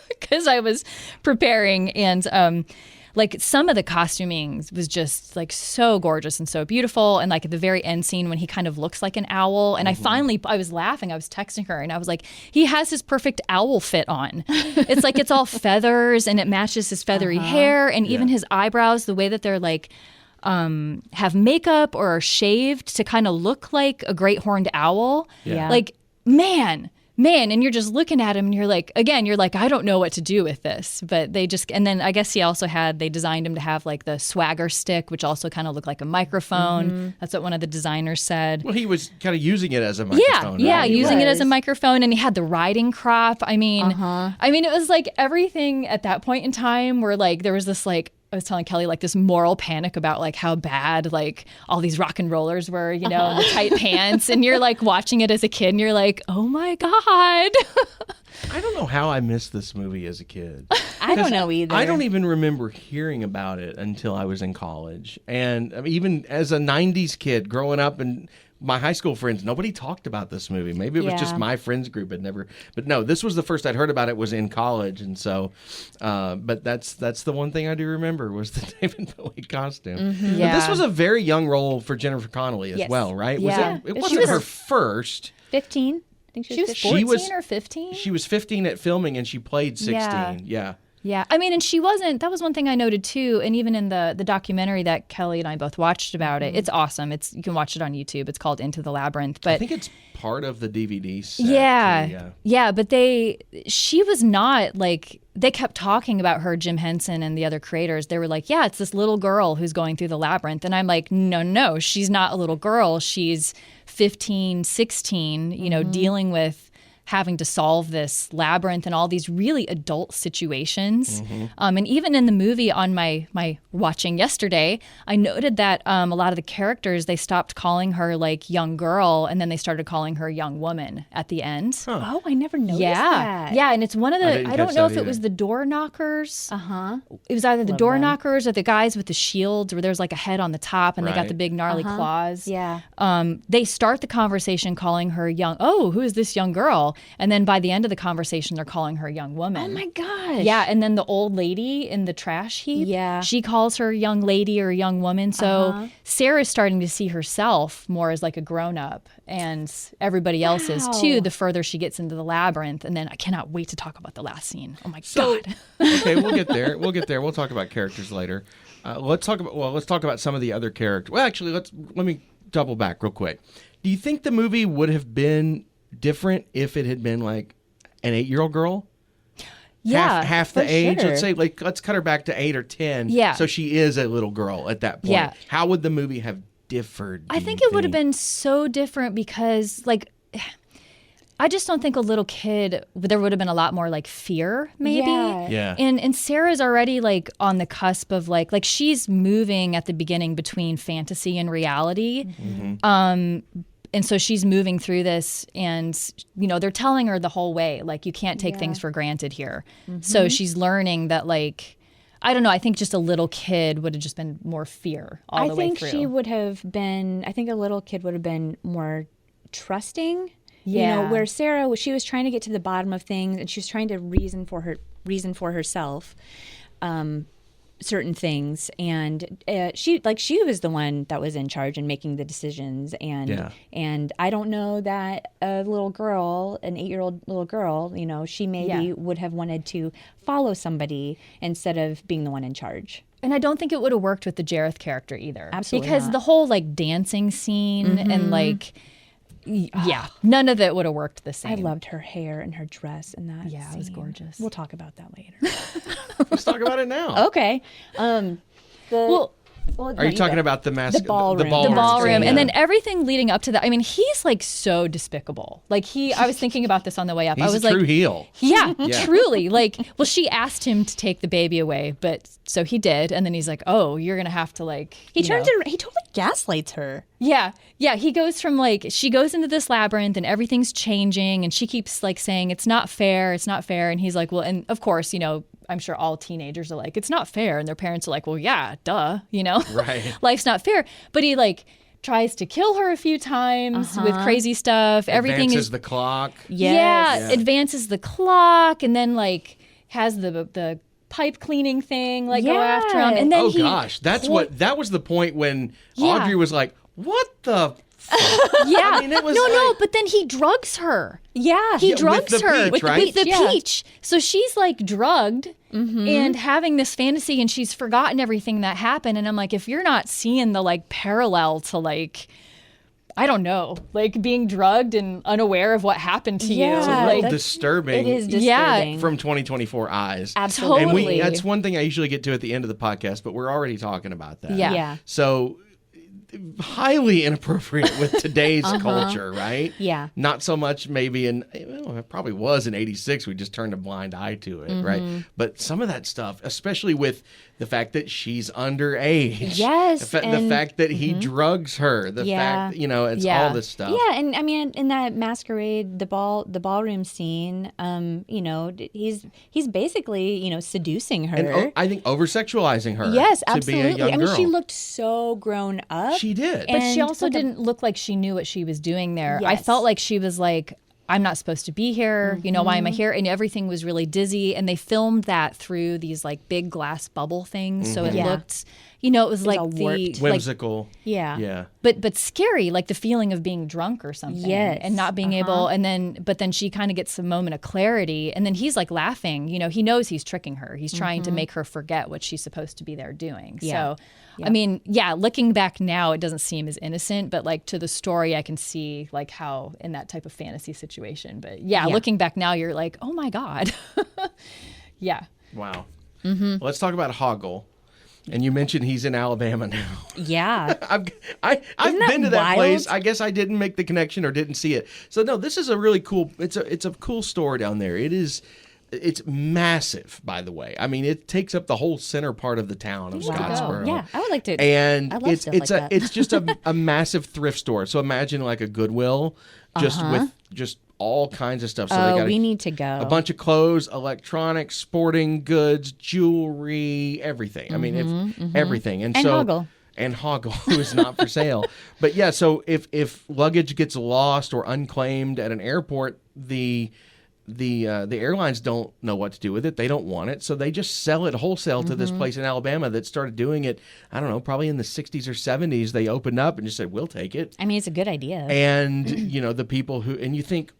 because I was preparing. And like some of the costuming was just like so gorgeous and so beautiful. And like at the very end scene when he kind of looks like an owl. And I was laughing. I was texting her and I was like, he has his perfect owl fit on. It's like it's all feathers and it matches his feathery hair. And even his eyebrows, the way that they're like have makeup or are shaved to kind of look like a great horned owl. Yeah. Like, man, and you're just looking at him and you're like, I don't know what to do with this. But and then I guess they designed him to have like the swagger stick, which also kind of looked like a microphone. That's what one of the designers said. Well, he was kind of using it as a microphone. Yeah, right? using it as a microphone, and he had the riding crop. I mean, it was like everything at that point in time where like there was this like I was telling Kelly like this moral panic about like how bad like all these rock and rollers were, you know, and the tight pants. And you're like watching it as a kid and you're like, oh my God. I don't know how I missed this movie as a kid. I don't know either. I don't even remember hearing about it until I was in college. And I mean, even as a 90s kid growing up and my high school friends, nobody talked about this movie. Maybe it was just my friends group had never. But no, this was the first I'd heard about it was in college. And so, but that's the one thing I do remember was the David Bowie costume. Mm-hmm. But this was a very young role for Jennifer Connelly as well, right? Yeah. It wasn't her first. 15. I think She was 15. 14 or 15? She was 15 at filming and she played 16. Yeah. Yeah. I mean, and she wasn't, that was one thing I noted too. And even in the documentary that Kelly and I both watched about it, it's awesome. You can watch it on YouTube. It's called Into the Labyrinth. But I think it's part of the DVD set. Yeah. But she was not like, they kept talking about her, Jim Henson and the other creators. They were like, yeah, it's this little girl who's going through the labyrinth. And I'm like, no, she's not a little girl. She's 15, 16, you know, dealing with having to solve this labyrinth and all these really adult situations. And even in the movie on my watching yesterday, I noted that a lot of the characters, they stopped calling her like young girl and then they started calling her young woman at the end. Oh, I never noticed that. Yeah, and it's one of the, I don't know if it either. was the door knockers. Uh-huh. It was either the door knockers or the guys with the shields where there's like a head on the top and they got the big gnarly claws. Yeah. They start the conversation calling her young, oh, who is this young girl? And then by the end of the conversation, they're calling her young woman. Oh my gosh. Yeah, and then the old lady in the trash heap, she calls her young lady or young woman. So Sarah's starting to see herself more as like a grown-up, and everybody else is too, the further she gets into the labyrinth. And then I cannot wait to talk about the last scene. Oh my God. Okay, we'll get there. We'll talk about characters later. Let's talk about some of the other characters. Well, actually, let me double back real quick. Do you think the movie would have been different if it had been like an 8-year-old girl? Yeah, half the age. sure. Let's say, like, let's cut her back to 8 or 10. Yeah. So she is a little girl at that point. Yeah. How would the movie have differed? I think it would have been so different because, like, I just don't think a little kid, there would have been a lot more like fear, maybe. Yeah. And Sarah's already like on the cusp of like she's moving at the beginning between fantasy and reality. And so she's moving through this, and, you know, they're telling her the whole way, like, you can't take things for granted here. So she's learning that, like, I don't know, I think just a little kid would have just been more fear all the way through. I think she would have been, I think a little kid would have been more trusting. Yeah. You know, where Sarah, she was trying to get to the bottom of things, and she was trying to reason for herself. Certain things, and she was the one that was in charge and making the decisions, and I don't know that a little girl, an 8-year-old little girl, you know, she maybe would have wanted to follow somebody instead of being the one in charge. And I don't think it would have worked with the Jareth character either. Absolutely because not. the whole like dancing scene and like none of it would have worked the same. I loved her hair and her dress and that. Yeah, it was scene. gorgeous. We'll talk about that later. Let's talk about it now. Okay. Are you talking about the mask? The ballroom. The ballroom, Yeah. and then everything leading up to that. I mean, he's like so despicable. Like I was thinking about this on the way up. He's I was a true like, heel. Yeah, truly. Like, well, she asked him to take the baby away, but so he did, and then he's like, "Oh, you're gonna have to like." He totally gaslights her. Yeah. He goes from like she goes into this labyrinth and everything's changing, and she keeps like saying it's not fair, and he's like, well, and of course, you know, I'm sure all teenagers are like, it's not fair, and their parents are like, well, yeah, duh, you know, Right. Life's not fair, but he like tries to kill her a few times with crazy stuff. Everything Advances is the clock. advances the clock, and then like has the pipe cleaning thing like go after him, and then that was the point when Audrey was like, what the Yeah. I mean, it was no, but then he drugs her. Yeah. He drugs with the her peach, right? with the peach. So she's like drugged and having this fantasy, and she's forgotten everything that happened. And I'm like, if you're not seeing the like parallel to like, I don't know, like being drugged and unaware of what happened to you. It's a Like, little disturbing. It is disturbing. From 2024 eyes. Absolutely. And that's one thing I usually get to at the end of the podcast, but we're already talking about that. Yeah. Yeah. So highly inappropriate with today's culture, right? Yeah. Not so much maybe it probably was in 86. We just turned a blind eye to it, right? But some of that stuff, especially with the fact that she's underage. Yes, The fact that he drugs her. The fact, it's all this stuff. Yeah, and I mean, in that masquerade, the ballroom scene, he's basically, seducing her. And I think over-sexualizing her. Yes, to be a absolutely. young I mean, girl. she looked so grown up. She did. But she And also like a- didn't look like she knew what she was doing there. I Yes. felt like she was like, I'm not supposed to be here. Why am I here? And everything was really dizzy. And they filmed that through these like big glass bubble things. So it Yeah. looked, it was like all the warped. Whimsical. Yeah. Yeah. but scary, like the feeling of being drunk or something. Yes. And not being able, but then she kind of gets a moment of clarity. And then he's like laughing. He knows he's tricking her. He's trying to make her forget what she's supposed to be there doing. Yeah. So, I mean, looking back now, it doesn't seem as innocent, but like to the story, I can see like how in that type of fantasy situation. But looking back now, you're like, oh my God. Yeah. Wow. Let's talk about Hoggle. And you mentioned he's in Alabama now. Yeah. I've that been to that wild? place. I guess I didn't make the connection or didn't see it. So no, this is a really cool. It's a cool store down there. It's massive, by the way. I mean, it takes up the whole center part of the town of Scottsboro. Yeah, I would like to. And I love it's stuff it's like a that. it's just a massive thrift store. So imagine like a Goodwill, just with just all kinds of stuff. So they got we need to go. a bunch of clothes, electronics, sporting goods, jewelry, everything. I mean, it's everything. And so Hoggle. and Hoggle, who is not for sale. But yeah, so if luggage gets lost or unclaimed at an airport, the airlines don't know what to do with it. They don't want it, so they just sell it wholesale to this place in Alabama that started doing it. I don't know, probably in the 60s or 70s. They opened up and just said, "We'll take it." I mean, it's a good idea. And the people and you think,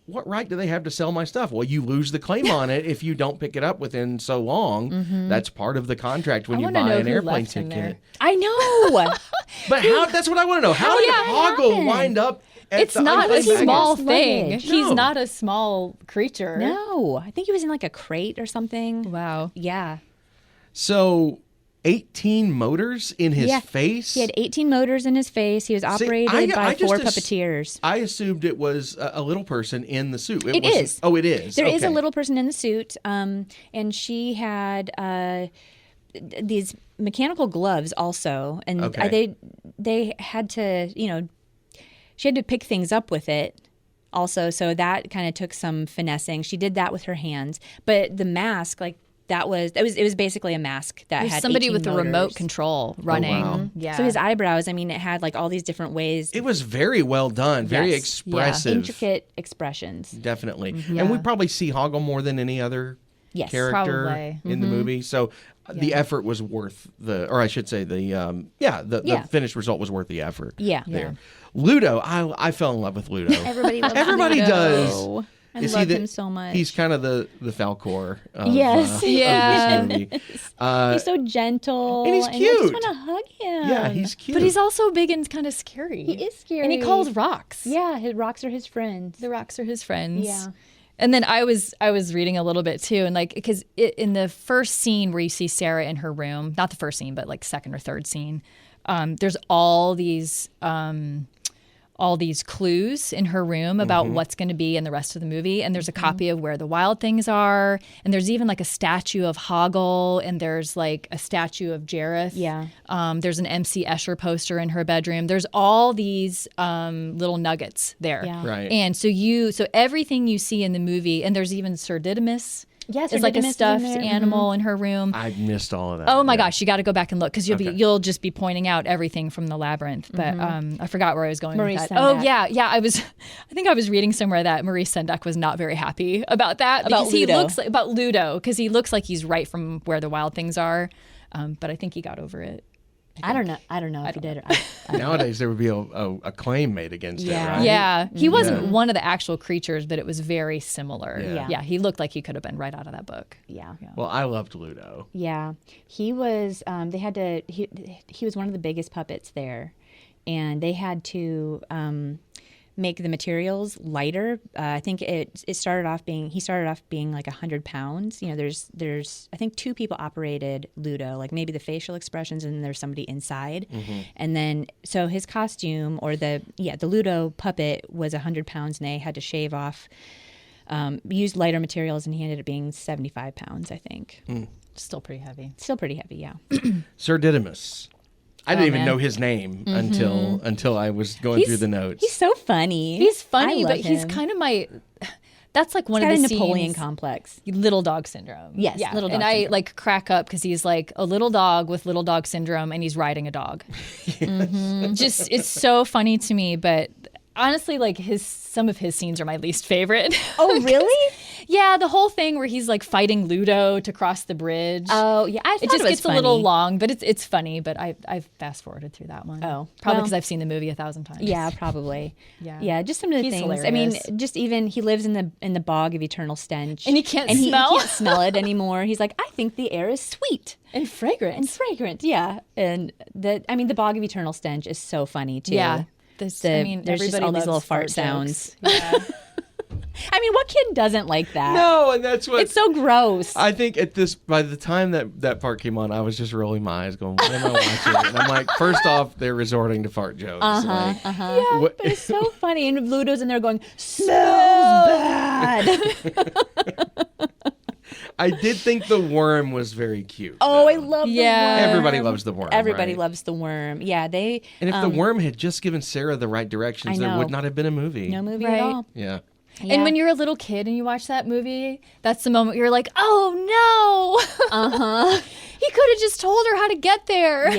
what right do they have to sell my stuff? Well, you lose the claim on it if you don't pick it up within so long. That's part of the contract when you wanna buy know an who airplane left him there. ticket. I know. But that's what I want to know. How did Hoggle happened? wind up at It's the not a unclaimed baggage? small baggage? thing. Luggage. He's No. not a small creature. No, I think he was in like a crate or something. Wow. Yeah. So 18 motors in his Yeah. face? He had 18 motors in his face. He was operated I by just 4 ass- puppeteers. I assumed it was a little person in the suit. It wasn't- is. Oh, it is. There is a Okay. little person in the suit, and she had these mechanical gloves also, and Okay. they had to, she had to pick things up with it also, so that kind of took some finessing. She did that with her hands, but the mask, like it was basically a mask that There's had somebody 18 with a motors. remote control running. wow. Yeah. So his eyebrows, I mean, it had like all these different ways, It was very well done, very Yes. expressive. intricate expressions. Definitely. Mm-hmm. And we probably see Hoggle more than any other Yes. character Probably. in the movie. So the effort was worth or I should say the finished result was worth the effort. Yeah. There. Ludo, I fell in love with Ludo. Everybody loves Everybody Ludo. does. I Is he love the- him so much. He's kind of the Falcor of, Yes. of Yeah. this movie. He's so gentle. and he's I cute. just want to hug him. Yeah, he's cute. But he's also big and kind of scary. He is scary. And he calls rocks. Yeah, his rocks are his friends. The rocks are his friends. Yeah. And then I was reading a little bit too, and like because in the first scene where you see Sarah in her room, not the first scene, but like second or third scene, there's all these clues in her room about what's going to be in the rest of the movie. And there's a copy of Where the Wild Things Are. And there's even like a statue of Hoggle. And there's like a statue of Jareth. Yeah. There's an MC Escher poster in her bedroom. There's all these little nuggets there. Yeah. Right. And so everything you see in the movie, and there's even Sir Didymus. Yes, It's Sir like a Didymus is in stuffed there. animal in her room. I missed all of that. Oh my Yeah. gosh, you got to go back and look because Okay. you'll just be pointing out everything from the Labyrinth. But I forgot where I was going Maurice with that. Sendak. Oh yeah. I think I was reading somewhere that Maurice Sendak was not very happy about that About because he Ludo. looks like, about Ludo because he looks like he's right from Where the Wild Things Are. But I think he got over it. I don't know if he did. Nowadays, there would be a claim made against it, Yeah. right? Yeah, he wasn't one of the actual creatures, but it was very similar. Yeah. He looked like he could have been right out of that book. Yeah. Well, I loved Ludo. Yeah. He was he was one of the biggest puppets there, and they had to make the materials lighter. I think he started off being like 100 pounds. You know, there's I think 2 people operated Ludo, like maybe the facial expressions, and then there's somebody inside. And then so his costume, or the Ludo puppet, was 100 pounds, and they had to shave off, used lighter materials, and he ended up being 75 pounds, I think. Still pretty heavy. Still pretty heavy, yeah. Sir Didymus. I didn't even man. know his name until I was going through the notes. He's so funny. He's funny, I but love he's him. kind of my. That's like one He's of got the a Napoleon scenes, complex. little dog syndrome. Yes, yeah. little dog and I syndrome. like crack up because he's like a little dog with little dog syndrome, and he's riding a dog. Just it's so funny to me, but honestly, like some of his scenes are my least favorite. Oh, really? Yeah, the whole thing where he's like fighting Ludo to cross the bridge. Oh, yeah. I thought It just was gets a little funny. long, but it's funny. But I've fast forwarded through that one. Oh, probably well. because I've seen the movie 1,000 times. Yeah, probably. Yeah. Just some of the He's things. I mean, hilarious. just even he lives in the bog of eternal stench, And he can't he smell. can't smell it anymore. He's like, I think the air is sweet and fragrant. and fragrant. Yeah, and the bog of eternal stench is so funny too. Yeah. There's everybody just all these loves little fart jokes. sounds. Yeah. I mean, what kid doesn't like that? No, and that's what It's so gross. I think by the time that part came on, I was just rolling my eyes, going, "What am I watching?" And I'm like, first off, they're resorting to fart jokes. Like, Yeah, what- but it's so funny. And Ludo's in there going, smells bad. I did think the worm was very cute. Oh, though. I love Yeah. the worm. Everybody loves the worm. Everybody right? loves the worm. Yeah, they. And if the worm had just given Sarah the right directions, I there know. would not have been a movie. No movie Right. at all. Yeah. Yeah. And when you're a little kid and you watch that movie, that's the moment you're like, oh no. He could have just told her how to get there.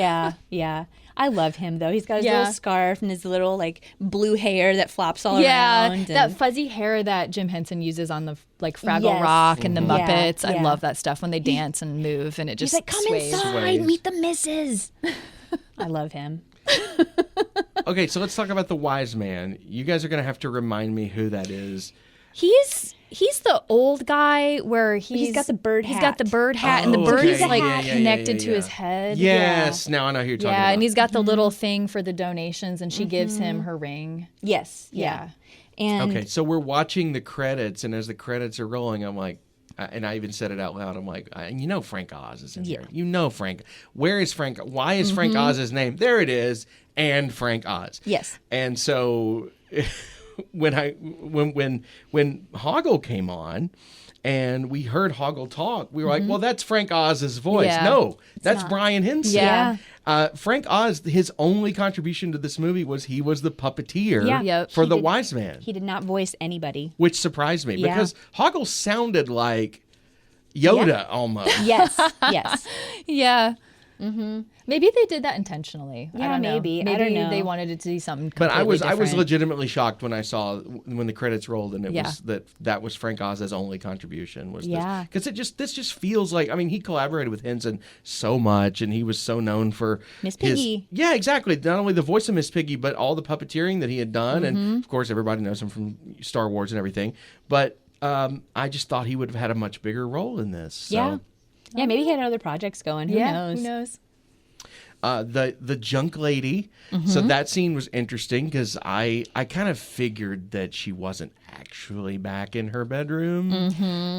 Yeah. I love him though. He's got his Yeah. little scarf and his little like blue hair that flops all Yeah, around. that and- fuzzy hair that Jim Henson uses on the like Fraggle Yes. Rock and the Mhm. Yeah, Muppets. I yeah. love that stuff when they dance and move and it He's just like, come sways. inside, Sways. meet the missus. I love him. Okay, so let's talk about the wise man. You guys are going to have to remind me who that is. He's the old guy where he's got the bird He's hat. got the bird hat and the Oh, bird okay. is like Yeah, connected to yeah. his head. Yes, now I know who you're talking Yeah, about. and he's got the little thing for the donations and she gives him her ring. Yes. Yeah. And Okay, so we're watching the credits, and as the credits are rolling, I'm like, and I even said it out loud. I'm like, you know, Frank Oz is in here. You know, Frank. Where is Frank? Why is Frank Oz's name? There it is, and Frank Oz. Yes. And so when Hoggle came on, and we heard Hoggle talk, we were like, well, that's Frank Oz's voice. Yeah. No, that's Brian Henson. Yeah. Frank Oz, his only contribution to this movie was he was the puppeteer Yeah. Yep. for He the did- wise man, he did not voice anybody. which surprised me Yeah. because Hoggle sounded like Yoda almost. Yes. Yes. Yeah. Maybe they did that intentionally. I Yeah, don't know. maybe. I Maybe don't know. they wanted it to be something But I was different. legitimately shocked when I saw when the credits rolled and it Yeah. was that was Frank Oz's only contribution was Yeah. because this just feels like, I mean, he collaborated with Henson so much and he was so known for Miss his- Piggy. Yeah, exactly. Not only the voice of Miss Piggy, but all the puppeteering that he had done, Mm-hmm. and of course everybody knows him from Star Wars and everything. But I just thought he would have had a much bigger role in this. So. Yeah. Yeah. Maybe he had other projects going. Who Yeah, knows? who knows? The junk lady. So that scene was interesting because I kind of figured that she wasn't actually back in her bedroom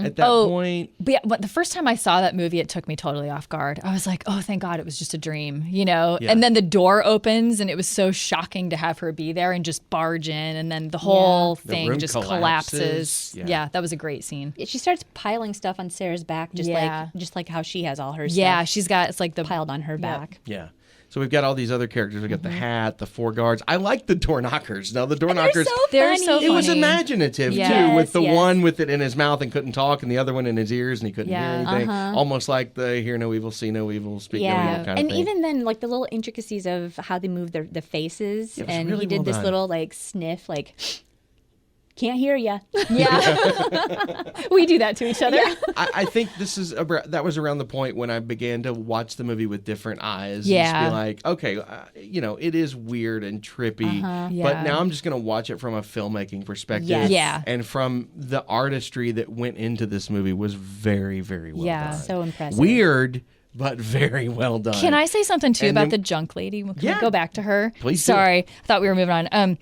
at that point. But yeah, but the first time I saw that movie, it took me totally off guard. I was like, oh, thank God it was just a dream, you know? Yeah. And then the door opens and it was so shocking to have her be there and just barge in. And then the whole The thing room just collapses. collapses. Yeah. Yeah, that was a great scene. She starts piling stuff on Sarah's back, Yeah. just like how she has all her Yeah, stuff she's got, it's like the piled on her back. Yeah. So we've got all these other characters. We've got the hat, the four guards. I like the door knockers. Now, the door knockers, They're so it was funny. imaginative, too, Yes, with the yes. one with it in his mouth and couldn't talk, and the other one in his ears and he couldn't Yeah. hear anything. Almost like the hear no evil, see no evil, speak no evil Yeah, kind of and thing. even then, like the little intricacies of how they move the faces, It was and really he did well this done. little like sniff, like can't hear ya. Yeah. We do that to each other. I think that was around the point when I began to watch the movie with different eyes. And just Yeah. be like, okay, it is weird and trippy, but Yeah. now I'm just going to watch it from a filmmaking perspective. Yes. Yeah. And from the artistry that went into this movie was very, very well Yeah. done. So impressive. Weird, but very well done. Can I say something too And about then- the junk lady? Can Yeah. we go back to her? Please do. Sorry, I thought we were moving on.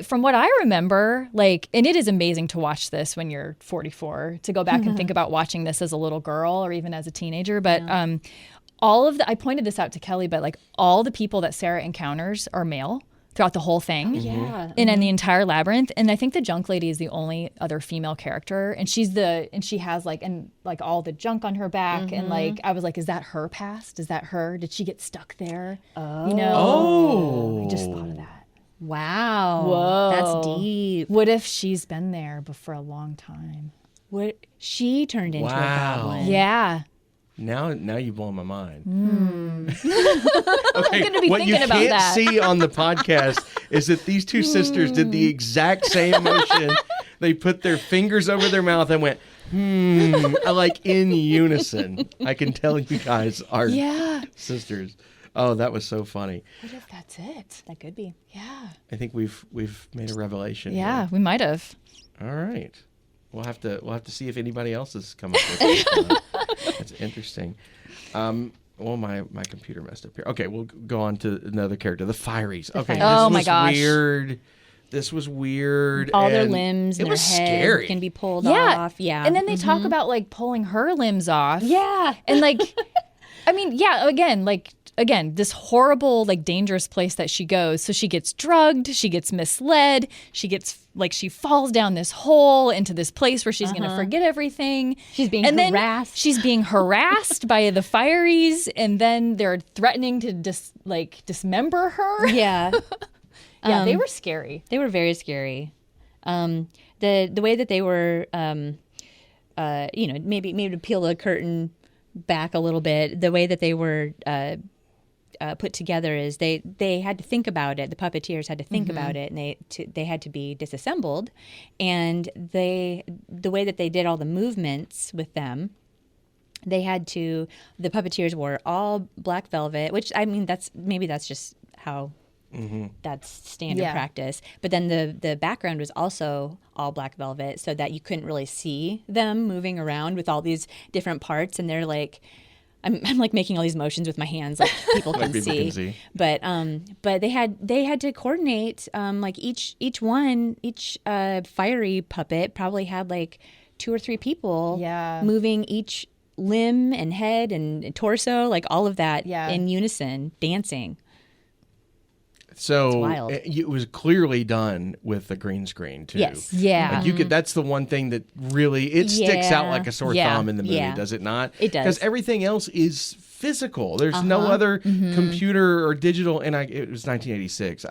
From what I remember, like, and it is amazing to watch this when you're 44, to go back and think about watching this as a little girl or even as a teenager. But I pointed this out to Kelli, but like all the people that Sarah encounters are male throughout the whole thing. Yeah. And in the entire labyrinth. And I think the junk lady is the only other female character. And she has like all the junk on her back. And like, I was like, is that her past? Is that her? Did she get stuck there? Oh. You know? I just thought of that. Wow. Whoa. That's deep. What if she's been there but for a long time? What she turned into a goblin. Yeah. Now you blow my mind. I'm going to be what you thinking about can't that. see on the podcast is that these two sisters did the exact same motion. They put their fingers over their mouth and went, like in unison. I can tell you guys are sisters. Oh, that was so funny. What if that's it? That could be. Yeah. I think we've made a revelation. Yeah, here. we might have. All right. We'll have to see if anybody else has come up with it. That's interesting. Well, my computer messed up here. Okay, we'll go on to another character, the Fireys. Okay, Oh, my was gosh. weird. This was weird. All their and limbs and it their was head scary. can be pulled Yeah. off. Yeah. And then they talk about like pulling her limbs off. yeah. And like, I mean, yeah, again, this horrible, like dangerous place that she goes. So she gets drugged, she gets misled, she falls down this hole into this place where she's going to forget everything. She's being and harassed. Then she's being harassed by the Fireys, and then they're threatening to dismember her. Yeah. Yeah, they were scary. They were very scary. The way that they were, maybe to peel the curtain back a little bit, the way that they were put together is they had to think about it. The puppeteers had to think about it, and they had to be disassembled. And the way that they did all the movements with them, the puppeteers wore all black velvet, which I mean that's just how. That's standard practice. But then the background was also all black velvet, so that you couldn't really see them moving around with all these different parts. And they're like, I'm like making all these motions with my hands, like people can see. But they had to coordinate. Like each fiery puppet probably had like 2 or 3 people moving each limb and head and torso, like all of that in unison, dancing. So wild. It was clearly done with the green screen too. Yes. Yeah. Like that's the one thing that really sticks out like a sore thumb in the movie, does it not? It does. Because everything else is physical. There's no other computer or digital. And it was 1986.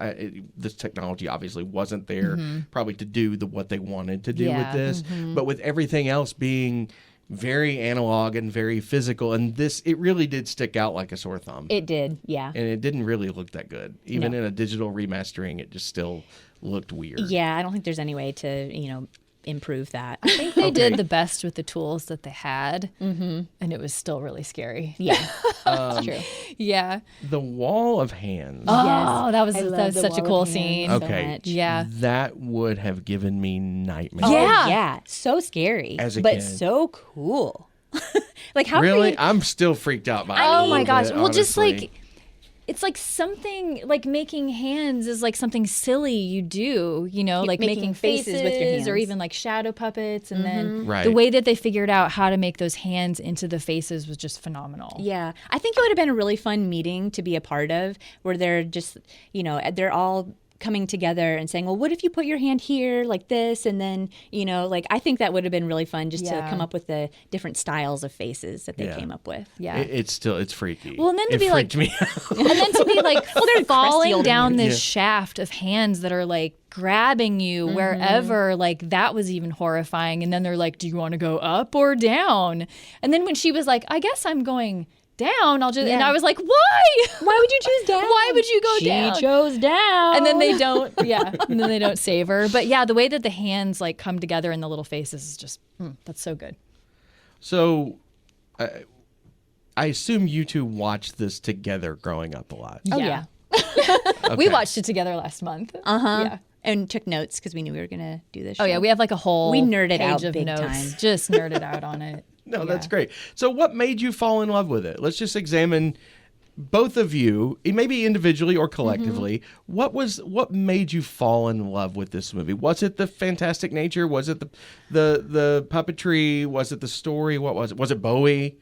This technology obviously wasn't there, probably to do what they wanted to do with this. But with everything else being very analog and very physical, and it really did stick out like a sore thumb. It did, yeah. And it didn't really look that good. Even in a digital remastering, it just still looked weird. Yeah, I don't think there's any way to, improve that. I think they did the best with the tools that they had, and it was still really scary. Yeah, that's true. Yeah. The Wall of Hands. Oh, that was I love the such a Wall cool of Hands scene. so Okay. much. Yeah. That would have given me nightmares. Yeah. Yeah, so scary, As a but kid. so cool. Like how Really? Can you, I'm still freaked out by it. Oh my gosh. Bit, Well, just honestly. like, it's like something like making hands is like something silly you do, like making faces with your hands. or even like shadow puppets. And then Right. the way that they figured out how to make those hands into the faces was just phenomenal. Yeah, I think it would have been a really fun meeting to be a part of, where they're just, they're all coming together and saying, well, what if you put your hand here like this? And then, I think that would have been really fun just to come up with the different styles of faces that they came up with. Yeah. It's freaky. Well, and then to it be like, freaked me out. and then to be like crusty falling old down men. this shaft of hands that are like grabbing you wherever, like that was even horrifying. And then they're like, do you want to go up or down? And then when she was like, I guess I'm going down, and I was like, why? Why would you choose down? Why would you go down? She chose down. And then they don't, and then they don't save her. But yeah, the way that the hands like come together in the little faces is just, that's so good. So, I assume you two watched this together growing up a lot. Oh yeah. We watched it together last month. Yeah. And took notes because we knew we were gonna do this. Oh yeah, we have like a whole We nerded page out of big notes. time. Just nerded out on it. No, that's great. So what made you fall in love with it? Let's just examine both of you, maybe individually or collectively, what made you fall in love with this movie? Was it the fantastic nature? Was it the puppetry? Was it the story? What was it? Was it Bowie?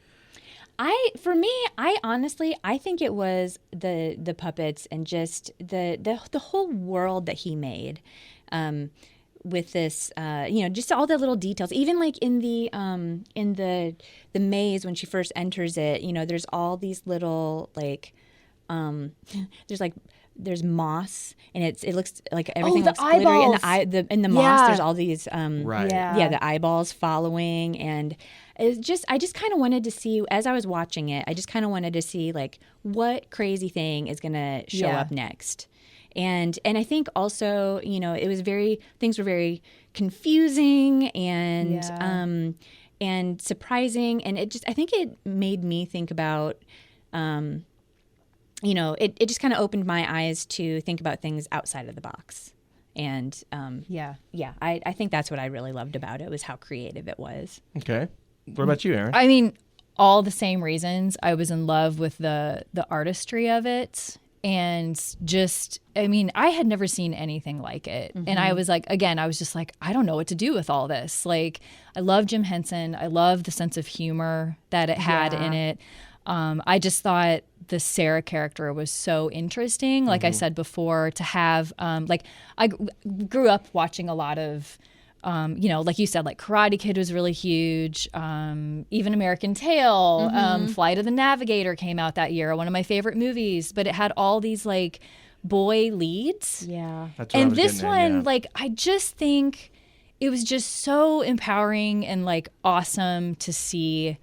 I honestly think it was the puppets and just the whole world that he made. With this, just all the little details, even like in the maze when she first enters it, there's all these little like, there's moss and it looks like everything looks glittery, and in the moss there's all these the eyeballs following, and I just kind of wanted to see, as I was watching it, I just kind of wanted to see like what crazy thing is gonna show up next. And I think also, it was things were very confusing and surprising, and I think it made me think about, it just kind of opened my eyes to think about things outside of the box. And I think that's what I really loved about it, was how creative it was. Okay. What about you, Erin? I mean, all the same reasons. I was in love with the artistry of it. And I had never seen anything like it. And I was like, again, I was just like, I don't know what to do with all this. Like, I love Jim Henson. I love the sense of humor that it had in it. I just thought the Sarah character was so interesting. Like I said before, to have, I grew up watching a lot of, like you said, like Karate Kid was really huge. Even American Tail, Flight of the Navigator came out that year, one of my favorite movies. But it had all these like boy leads. Yeah. And this one, like, I just think it was just so empowering and like awesome to see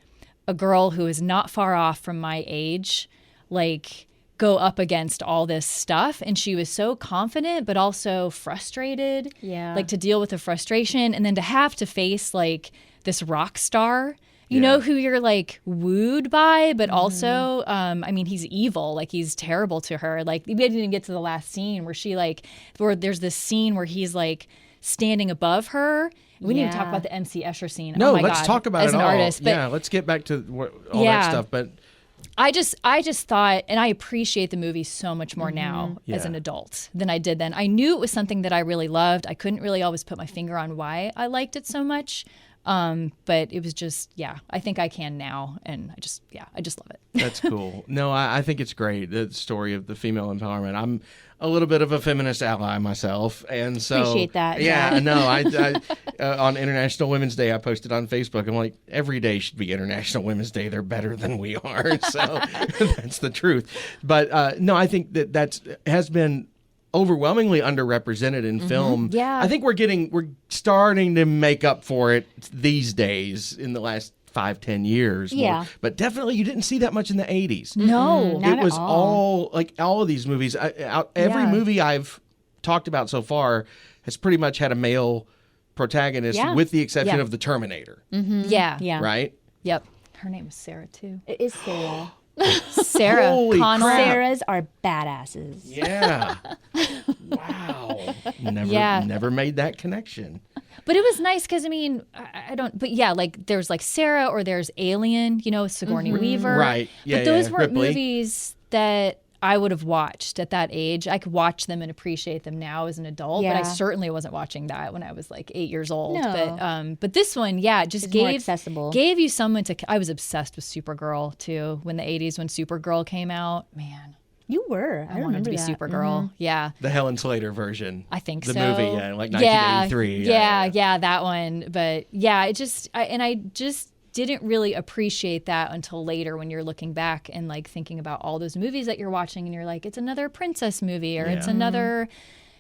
a girl who is not far off from my age, like, go up against all this stuff, and she was so confident but also frustrated, like to deal with the frustration, and then to have to face like this rock star, you know, who you're like wooed by, but also he's evil, like he's terrible to her. Like, we didn't even get to the last scene where there's this scene where he's like standing above her. We didn't even talk about the MC Escher scene. No, oh my let's God, talk about as it an all. artist. But let's get back to all that stuff. But I just thought, and I appreciate the movie so much more now as an adult than I did then. I knew it was something that I really loved. I couldn't really always put my finger on why I liked it so much. But it was just, I think I can now. And I just love it. That's cool. No, I think it's great. The story of the female empowerment. I'm a little bit of a feminist ally myself. And so. Appreciate that. Yeah, no, I on International Women's Day, I posted on Facebook. I'm like, every day should be International Women's Day. They're better than we are. So that's the truth. But no, I think that has been overwhelmingly underrepresented in film. Yeah. I think we're starting to make up for it these days in the last 5-10 years. Yeah. More. But definitely you didn't see that much in the 80s. No, not it was at all. all of these movies. Every movie I've talked about so far has pretty much had a male protagonist, with the exception of the Terminator. Yeah. Right? Yep. Her name is Sarah too. It is Sarah. Sarah Holy Connelly. crap. Sarahs are badasses. Yeah. Wow. Never made that connection. But it was nice because, I don't, but like there's like Sarah, or there's Alien, Sigourney Weaver. Right. Yeah. But those weren't Ripley. Movies that I would have watched at that age. I could watch them and appreciate them now as an adult, but I certainly wasn't watching that when I was like 8 years old. No. But this one, just more accessible. Gave you someone to. I was obsessed with Supergirl too when the 80s, when Supergirl came out. Man, You were. I wanted remember to be that. Supergirl. Yeah. The Helen Slater version. I think the so. movie, like 1983. Yeah, that one. But I just didn't really appreciate that until later when you're looking back and like thinking about all those movies that you're watching, and you're like, it's another princess movie, or it's another,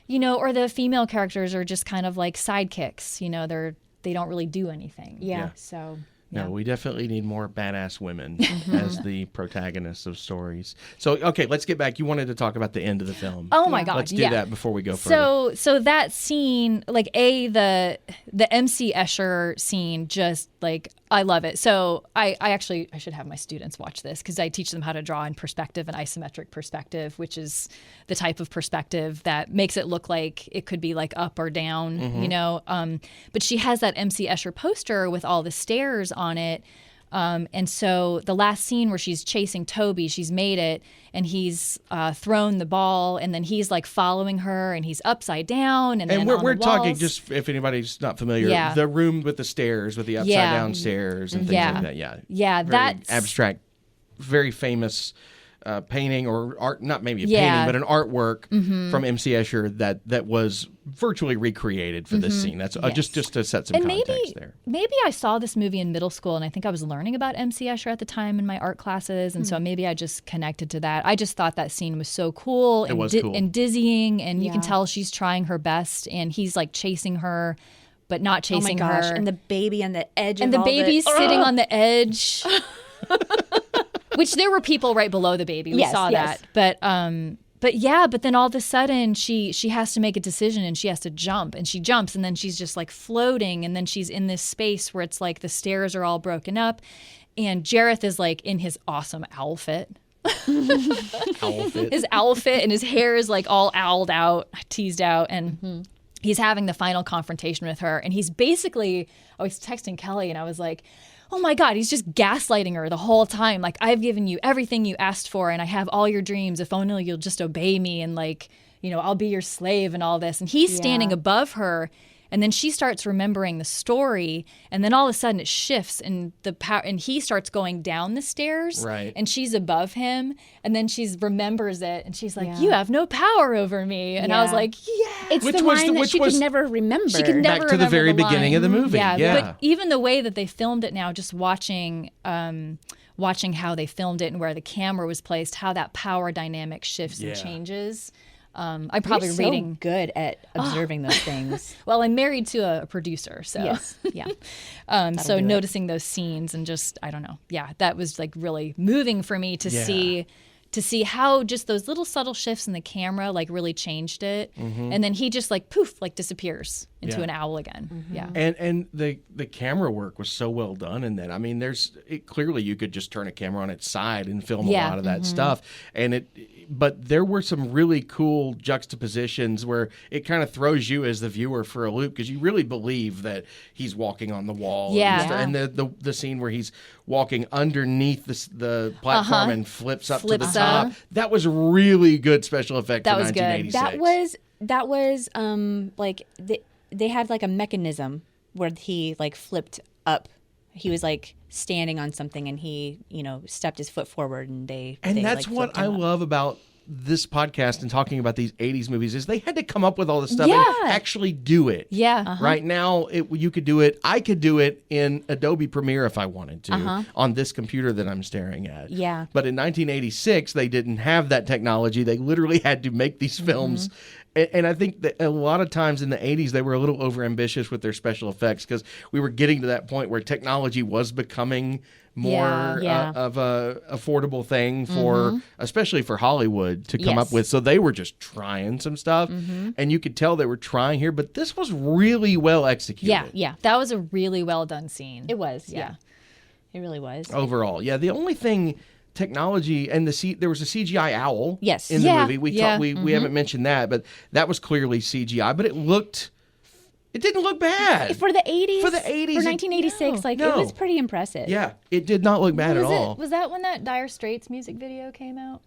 or the female characters are just kind of like sidekicks. They don't really do anything. Yeah. So. No, we definitely need more badass women as the protagonists of stories. So, okay, let's get back. You wanted to talk about the end of the film. Oh my God! Let's do that before we go further. So that scene, like the MC Escher scene, just like I love it. So I should have my students watch this because I teach them how to draw in perspective and isometric perspective, which is the type of perspective that makes it look like it could be like up or down, But she has that MC Escher poster with all the stairs on it. And so the last scene where she's chasing Toby, she's made it, and he's thrown the ball, and then he's like following her, and he's upside down, and then we're on the talking, walls. just if anybody's not familiar, Yeah. the room with the stairs, with the upside down stairs and things like that. Yeah, Yeah, very that's abstract, very famous painting or art, not maybe a painting, but an artwork from M.C. Escher that was virtually recreated for this scene. That's just to set some and context there. Maybe I saw this movie in middle school, and I think I was learning about M.C. Escher at the time in my art classes, and so maybe I just connected to that. I just thought that scene was so cool and, cool. and dizzying, and you can tell she's trying her best, and he's like chasing her, but not chasing her. And the baby on the edge and of the all baby's sitting on the edge. Which there were people right below the baby. We saw that. But then all of a sudden she has to make a decision, and she has to jump, and she jumps, and then she's just like floating, and then she's in this space where it's like the stairs are all broken up, and Jareth is like in his awesome outfit. His outfit, and his hair is like all owled out, teased out, and he's having the final confrontation with her, and he's basically, I was texting Kelli, and I was like, oh my God, he's just gaslighting her the whole time. Like, I've given you everything you asked for, and I have all your dreams. If only you'll just obey me, and like, I'll be your slave and all this. And he's standing above her, and then she starts remembering the story, and then all of a sudden it shifts, and and he starts going down the stairs, right? And she's above him, and then she remembers it, and she's like, "You have no power over me." And I was like, "Yeah." It's the line that she could never remember. She could never back to the very beginning of the movie. Yeah. But even the way that they filmed it now, just watching how they filmed it and where the camera was placed, how that power dynamic shifts and changes. I'm probably You're reading. so good at observing those things. Well, I'm married to a producer, so yes, yeah. So noticing those scenes and just, I don't know, that was like really moving for me to see how just those little subtle shifts in the camera like really changed it, and then he just like poof, like disappears into an owl again. And the camera work was so well done in that. I mean, clearly you could just turn a camera on its side and film a lot of that stuff, but there were some really cool juxtapositions where it kind of throws you as the viewer for a loop, because you really believe that he's walking on the wall. And the scene where he's walking underneath the platform and flips up to the top. That was really good special effect for 1986. That was like they had like a mechanism where he like flipped up. He was like standing on something, and he, stepped his foot forward, and that's like, what I love about this podcast and talking about these 80s movies, is they had to come up with all this stuff and actually do it. Right now, you could do it. I could do it in Adobe Premiere if I wanted to on this computer that I'm staring at. But in 1986, they didn't have that technology. They literally had to make these films. And I think that a lot of times in the 80s, they were a little overambitious with their special effects, because we were getting to that point where technology was becoming more of a affordable thing for, especially for Hollywood to come up with. So they were just trying some stuff, and you could tell they were trying here, but this was really well executed. That was a really well done scene. It was, it really was. Overall, the only thing... technology and there was a CGI owl in the movie. We haven't mentioned that, but that was clearly CGI, but it didn't look bad for the 80s. For 1986, it was pretty impressive. Yeah, it did not look bad at all. Was that when that Dire Straits music video came out?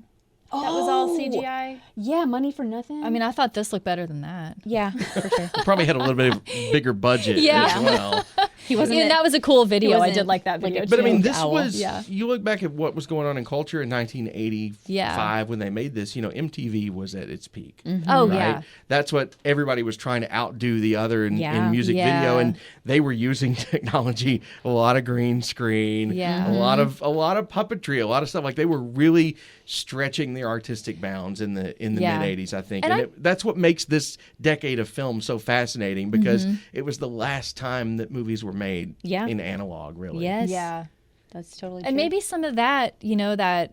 That was all CGI? Yeah, Money for Nothing. I mean, I thought this looked better than that. Yeah, for sure. Probably had a little bit of bigger budget as well. He wasn't. And that was a cool video. I did like that video. But I mean, this was. You look back at what was going on in culture in 1985 when they made this. MTV was at its peak. Oh right? yeah. That's what everybody was trying to outdo the other in music video, and they were using technology, a lot of green screen, a lot of puppetry, a lot of stuff. Like they were really stretching the artistic bounds in the mid 80s, I think, and that's what makes this decade of film so fascinating, because it was the last time that movies were made in analog, really. Yes. Yeah. That's totally true. And maybe some of that, that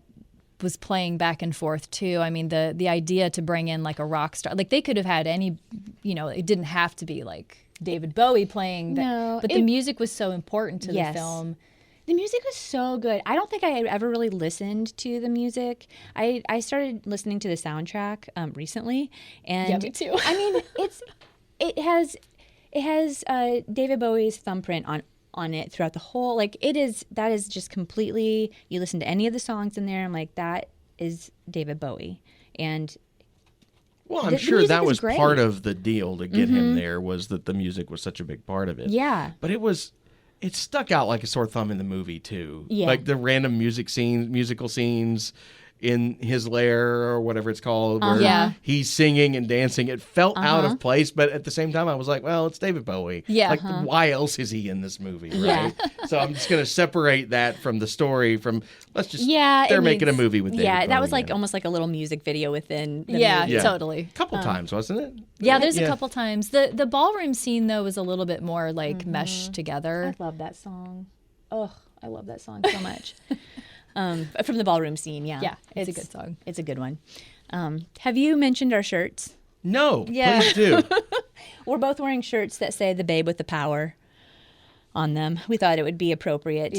was playing back and forth too. I mean, the idea to bring in like a rock star, like they could have had any, it didn't have to be like David Bowie playing, but the music was so important to the film. The music was so good. I don't think I had ever really listened to the music. I started listening to the soundtrack recently, and me too. I mean, it has David Bowie's thumbprint on on it throughout the whole. Like that is just completely. You listen to any of the songs in there, I'm like, that is David Bowie, and. Well, I'm The sure music that is was great. part of the deal to get him there, was that the music was such a big part of it. Yeah. But it stuck out like a sore thumb in the movie too. Yeah. Like the random musical scenes in his lair or whatever it's called, where Yeah. he's singing and dancing. It felt out of place, but at the same time, I was like, well, it's David Bowie. Yeah. Like, why else is he in this movie, right? Yeah. So I'm just going to separate that from the story let's just, Yeah, they're it making a needs- movie with David Yeah, Bowie that was like in it. almost like a little music video within the Yeah, movie. Yeah. totally. A couple times, wasn't it? Yeah, there's a couple times. The ballroom scene though was a little bit more like meshed together. I love that song. Oh, I love that song so much. From the ballroom scene, yeah. Yeah, it's a good song. It's a good one. Have you mentioned our shirts? No, Yeah. please do. We're both wearing shirts that say "The Babe with the Power" on them. We thought it would be appropriate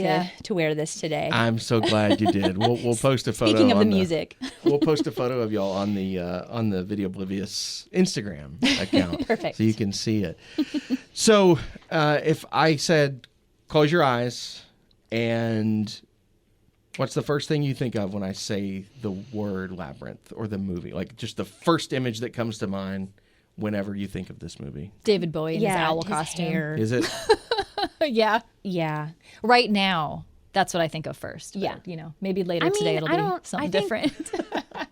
to wear this today. I'm so glad you did. We'll post a photo. Speaking of the on music. We'll post a photo of y'all on the Video Oblivious Instagram account. Perfect. So you can see it. So if I said, close your eyes, and what's the first thing you think of when I say the word Labyrinth or the movie? Like just the first image that comes to mind whenever you think of this movie. David Bowie in his Yeah, owl his costume. hair. Is it? Yeah. Yeah. Right now, that's what I think of first. Yeah. But, maybe later I mean, today it'll I be don't- something I think- different.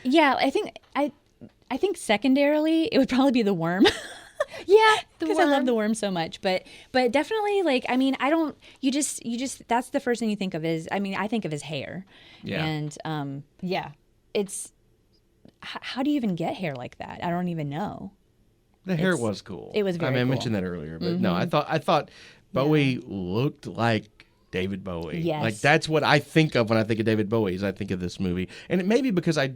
Yeah, I think secondarily it would probably be the worm. Yeah, Because I love the worm so much, but definitely you just that's the first thing you think of is, I think of his hair. Yeah. And Yeah. it's how do you even get hair like that? I don't even know. The hair was cool. it was very I cool. mentioned that earlier, but no, I thought Bowie looked like David Bowie. Yes. Like that's what I think of when I think of David Bowie. Is I think of this movie, and it may be because I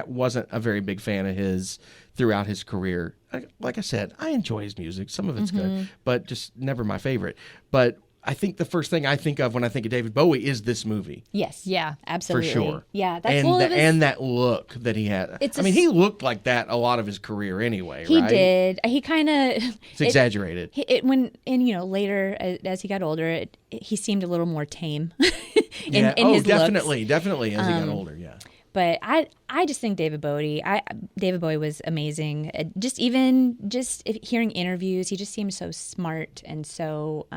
wasn't a very big fan of his throughout his career. Like I said, I enjoy his music. Some of it's good, but just never my favorite. But I think the first thing I think of when I think of David Bowie is this movie. Yes. Yeah. Absolutely. For sure. Yeah, that's and full of his, and that look that he had. It's he looked like that a lot of his career anyway, he right? did. He kind of It's exaggerated. later as he got older, he seemed a little more tame in Yeah. his looks. Definitely as he got older. Yeah. But I just think David Bowie was amazing. Just hearing interviews, he just seemed so smart and so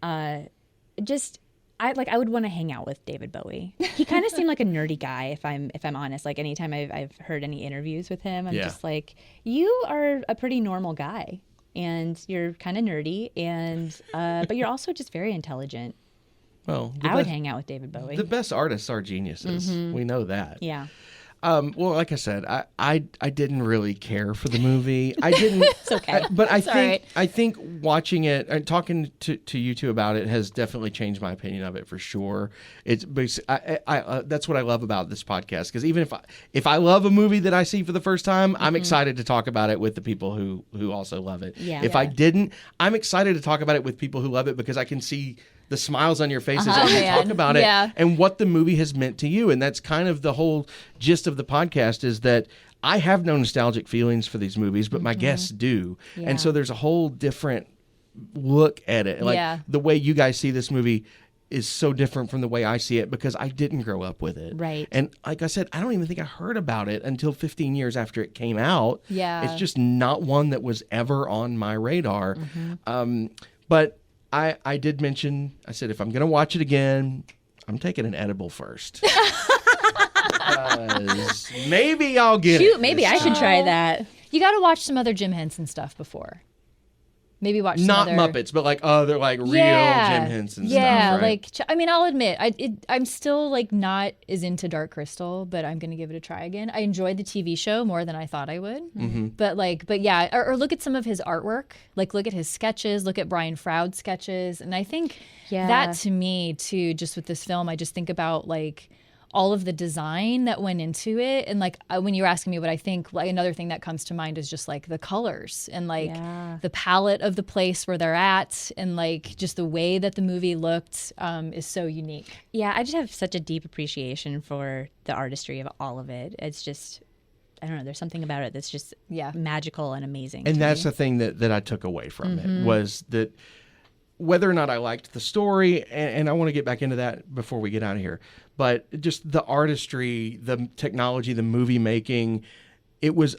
I would want to hang out with David Bowie. He kind of seemed like a nerdy guy, if I'm honest. Like anytime I've heard any interviews with him, I'm just like, you are a pretty normal guy, and you're kind of nerdy, and but you're also just very intelligent. Well, I would hang out with David Bowie. The best artists are geniuses. We know that. Yeah. Well, like I said, I didn't really care for the movie. I didn't. It's okay. But all right. I think watching it and talking to you two about it has definitely changed my opinion of it for sure. It's that's what I love about this podcast, because even if I love a movie that I see for the first time, I'm excited to talk about it with the people who also love it. Yeah. If I didn't, I'm excited to talk about it with people who love it, because I can see the smiles on your faces as you talk about it, Yeah. and what the movie has meant to you. And that's kind of the whole gist of the podcast, is that I have no nostalgic feelings for these movies, but my guests do. Yeah. And so there's a whole different look at it. Like Yeah. the way you guys see this movie is so different from the way I see it, because I didn't grow up with it. Right. And like I said, I don't even think I heard about it until 15 years after it came out. Yeah. It's just not one that was ever on my radar. But I did mention, I said, if I'm going to watch it again, I'm taking an edible first. Maybe I'll get it. Shoot, maybe I should try that. You got to watch some other Jim Henson stuff before. Maybe watch some Not other... Muppets, but like other like real Jim Henson yeah, stuff, right? I'll admit, I'm still like not as into Dark Crystal, but I'm gonna give it a try again. I enjoyed the TV show more than I thought I would, but yeah, or look at some of his artwork, like look at his sketches, look at Brian Froud's sketches, and I think that to me too, just with this film, I just think about like all of the design that went into it, and like when you're asking me what I think, like another thing that comes to mind is just like the colors and like the palette of the place where they're at, and like just the way that the movie looked is so unique. Yeah, I just have such a deep appreciation for the artistry of all of it. It's just, I don't know, there's something about it that's just magical and amazing. And to that's me. the thing that I took away from it, was that whether or not I liked the story, and I want to get back into that before we get out of here, but just the artistry, the technology, the movie making, it was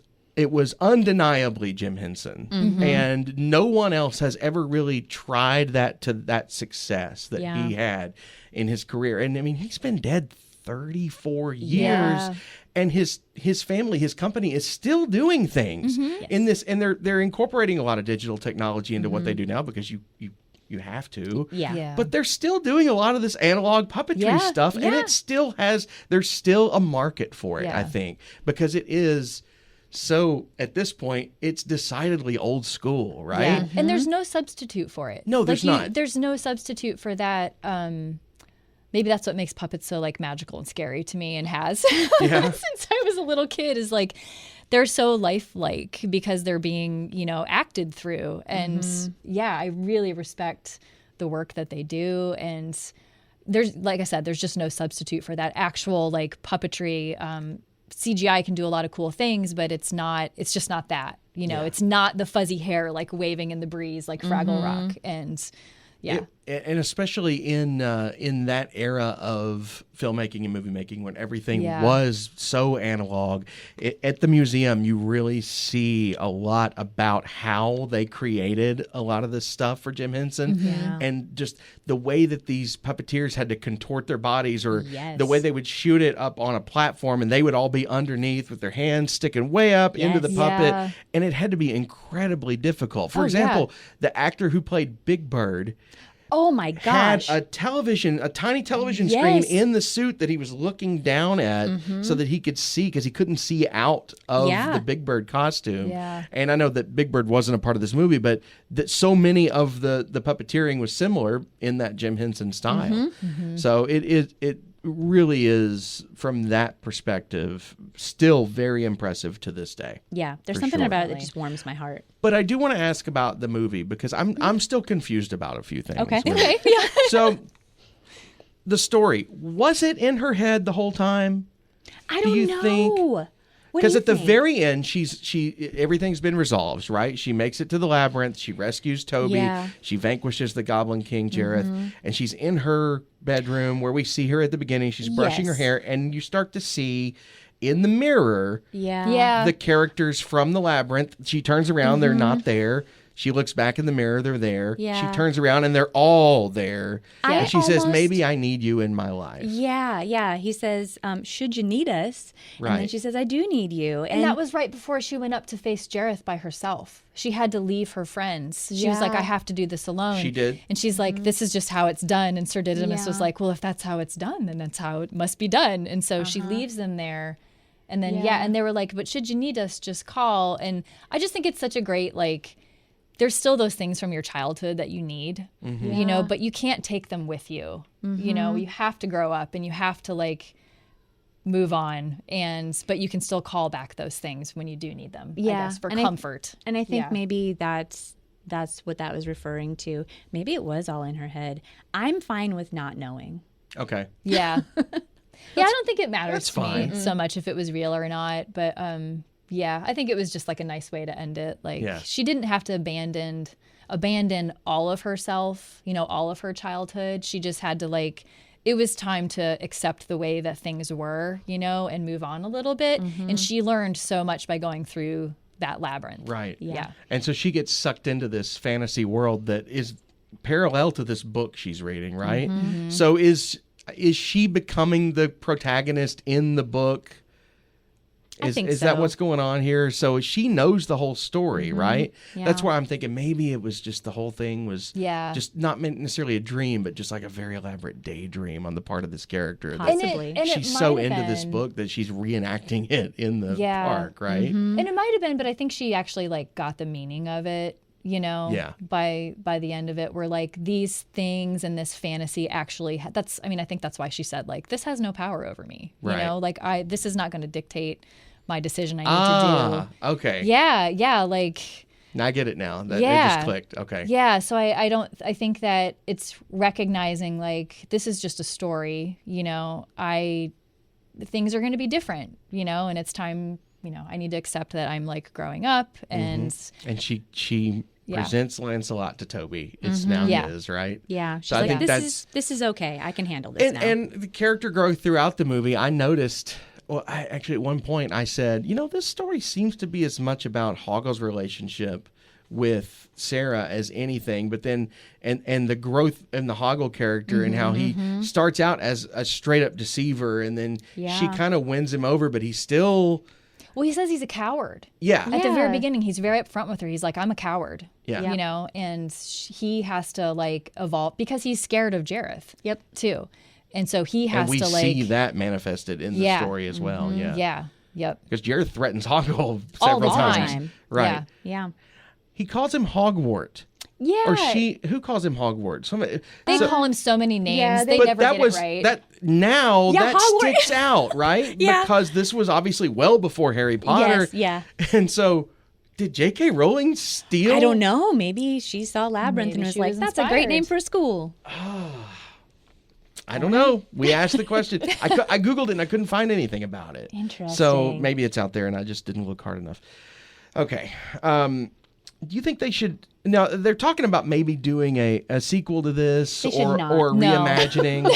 undeniably Jim Henson. And no one else has ever really tried that to that success that he had in his career. And I mean, he's been dead 34 years. And his family, his company is still doing things in this, and they're incorporating a lot of digital technology into what they do now because you have to. But they're still doing a lot of this analog puppetry stuff, and it still there's still a market for it, I think, because it is so, at this point, it's decidedly old school, right? And there's no substitute for it. No, there's not. There's no substitute for that. Maybe that's what makes puppets so like magical and scary to me, and has since I was a little kid, is like they're so lifelike because they're being, acted through. And I really respect the work that they do. And there's, like I said, there's just no substitute for that actual like puppetry. CGI can do a lot of cool things, but it's just not that, it's not the fuzzy hair like waving in the breeze like Fraggle Rock. And and especially in that era of filmmaking and movie making, when everything was so analog, at the museum you really see a lot about how they created a lot of this stuff for Jim Henson, and just the way that these puppeteers had to contort their bodies, or the way they would shoot it up on a platform, and they would all be underneath with their hands sticking way up into the puppet, and it had to be incredibly difficult. For example, the actor who played Big Bird, oh my gosh, had a tiny television screen in the suit that he was looking down at so that he could see, because he couldn't see out of the Big Bird costume. And I know that Big Bird wasn't a part of this movie, but that so many of the puppeteering was similar in that Jim Henson style. So it really is, from that perspective, still very impressive to this day. Yeah, there's something about it that just warms my heart. But I do want to ask about the movie, because I'm still confused about a few things. Okay. So, the story, was it in her head the whole time? I don't know. Because at the very end, everything's been resolved, right? She makes it to the labyrinth. She rescues Toby. She vanquishes the Goblin King, Jareth, and she's in her bedroom where we see her at the beginning. She's brushing her hair, and you start to see in the mirror the characters from the labyrinth. She turns around, they're not there. She looks back in the mirror, they're there. She turns around, and they're all there. And she says, maybe I need you in my life. He says, should you need us? Right. And then she says, I do need you. And that was right before she went up to face Jareth by herself. She had to leave her friends. She was like, I have to do this alone. She did. And she's like, this is just how it's done. And Sir Didymus was like, well, if that's how it's done, then that's how it must be done. And so she leaves them there. And then, and they were like, but should you need us, just call. And I just think it's such a great, like, there's still those things from your childhood that you need, but you can't take them with you. You have to grow up, and you have to like move on, but you can still call back those things when you do need them, I guess, for comfort. And I think maybe that's what that was referring to. Maybe it was all in her head. I'm fine with not knowing. Okay. Yeah. I don't think it matters to fine. me so much if it was real or not, but I think it was just like a nice way to end it. Like she didn't have to abandon all of herself, all of her childhood. She just had to it was time to accept the way that things were, and move on a little bit. And she learned so much by going through that labyrinth. Right. Yeah. And so she gets sucked into this fantasy world that is parallel to this book she's reading, right? So is she becoming the protagonist in the book? I think is so. that what's going on here? So she knows the whole story, right? That's why I'm thinking maybe it was just the whole thing was just not necessarily a dream, but just like a very elaborate daydream on the part of this character. Possibly. She's so into this book that she's reenacting it in the park, right? And it might have been, but I think she actually got the meaning of it. By the end of it, where these things and this fantasy actually I think that's why she said this has no power over me. Right. This is not going to dictate my decision I need to do. Okay. Yeah. Now I get it now. It just clicked. Okay. Yeah. So I think that it's recognizing this is just a story. Things are going to be different. And it's time. I need to accept that I'm growing up, and she presents Lancelot to Toby. It's now Yeah. his, right? Yeah. She's So I like, think this is okay. I can handle this now. and the character growth throughout the movie, I noticed. Well, actually, at one point, I said, this story seems to be as much about Hoggle's relationship with Sarah as anything, but then and the growth in the Hoggle character and how he starts out as a straight up deceiver, and then she kind of wins him over, but he's still. Well, he says he's a coward. Yeah. At the very beginning, he's very upfront with her. He's like, I'm a coward. Yeah. And he has to evolve because he's scared of Jareth. Yep. Too. And so he has And we to see that manifested in the story as well. Yeah. Yeah. Yep. Because Jareth threatens Hoggle All several the times. time. Right. Yeah. He calls him Hogwart. Yeah. Or who calls him Hogwart? They call him so many names. Yeah, they but never that get was it right. that now Yeah, that Hogwarts. sticks out, right? Yeah. Because this was obviously well before Harry Potter. Yes, yeah. And so did J.K. Rowling steal? I don't know. Maybe she saw Labyrinth Maybe and was she like, was that's a great inspired. name for a school. I don't know. We asked the question. I Googled it and I couldn't find anything about it. Interesting. So maybe it's out there and I just didn't look hard enough. Okay. Do you think they should? Now they're talking about maybe doing a sequel to this They should not. or No. reimagining.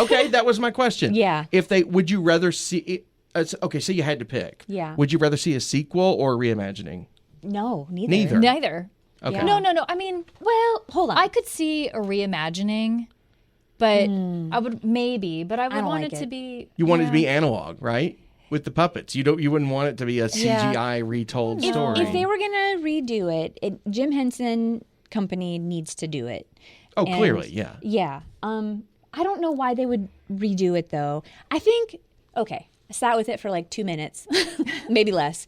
Okay, that was my question. Yeah. Would you rather see? Okay, so you had to pick. Yeah. Would you rather see a sequel or reimagining? No, neither. Neither. Neither. Okay. No. I mean, Well, hold on. I could see a reimagining, but I would but I would don't want like it to it. be. You want it to be analog, right? With the puppets, you wouldn't want it to be a CGI retold story. If they were gonna redo it, Jim Henson Company needs to do it. Oh, And- clearly, yeah. Yeah. I don't know why they would redo it though. I think I sat with it for like 2 minutes, maybe less.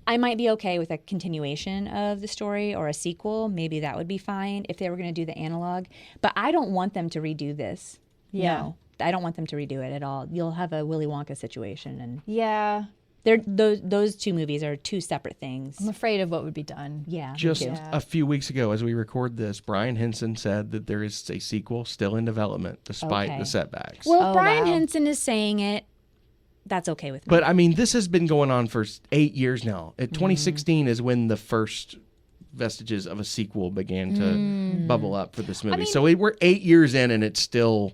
I might be okay with a continuation of the story or a sequel. Maybe that would be fine if they were going to do the analog. But I don't want them to redo this. Yeah. No, I don't want them to redo it at all. You'll have a Willy Wonka situation, and Yeah. those two movies are two separate things. I'm afraid of what would be done. Yeah, me Just too. a few weeks ago, as we record this, Brian Henson said that there is a sequel still in development despite Okay. the setbacks. Well, Oh, Brian wow. Henson is saying it. That's okay with me. But I mean, this has been going on for 8 years now. 2016 is when the first vestiges of a sequel began to bubble up for this movie. So we're 8 years in, and it's still.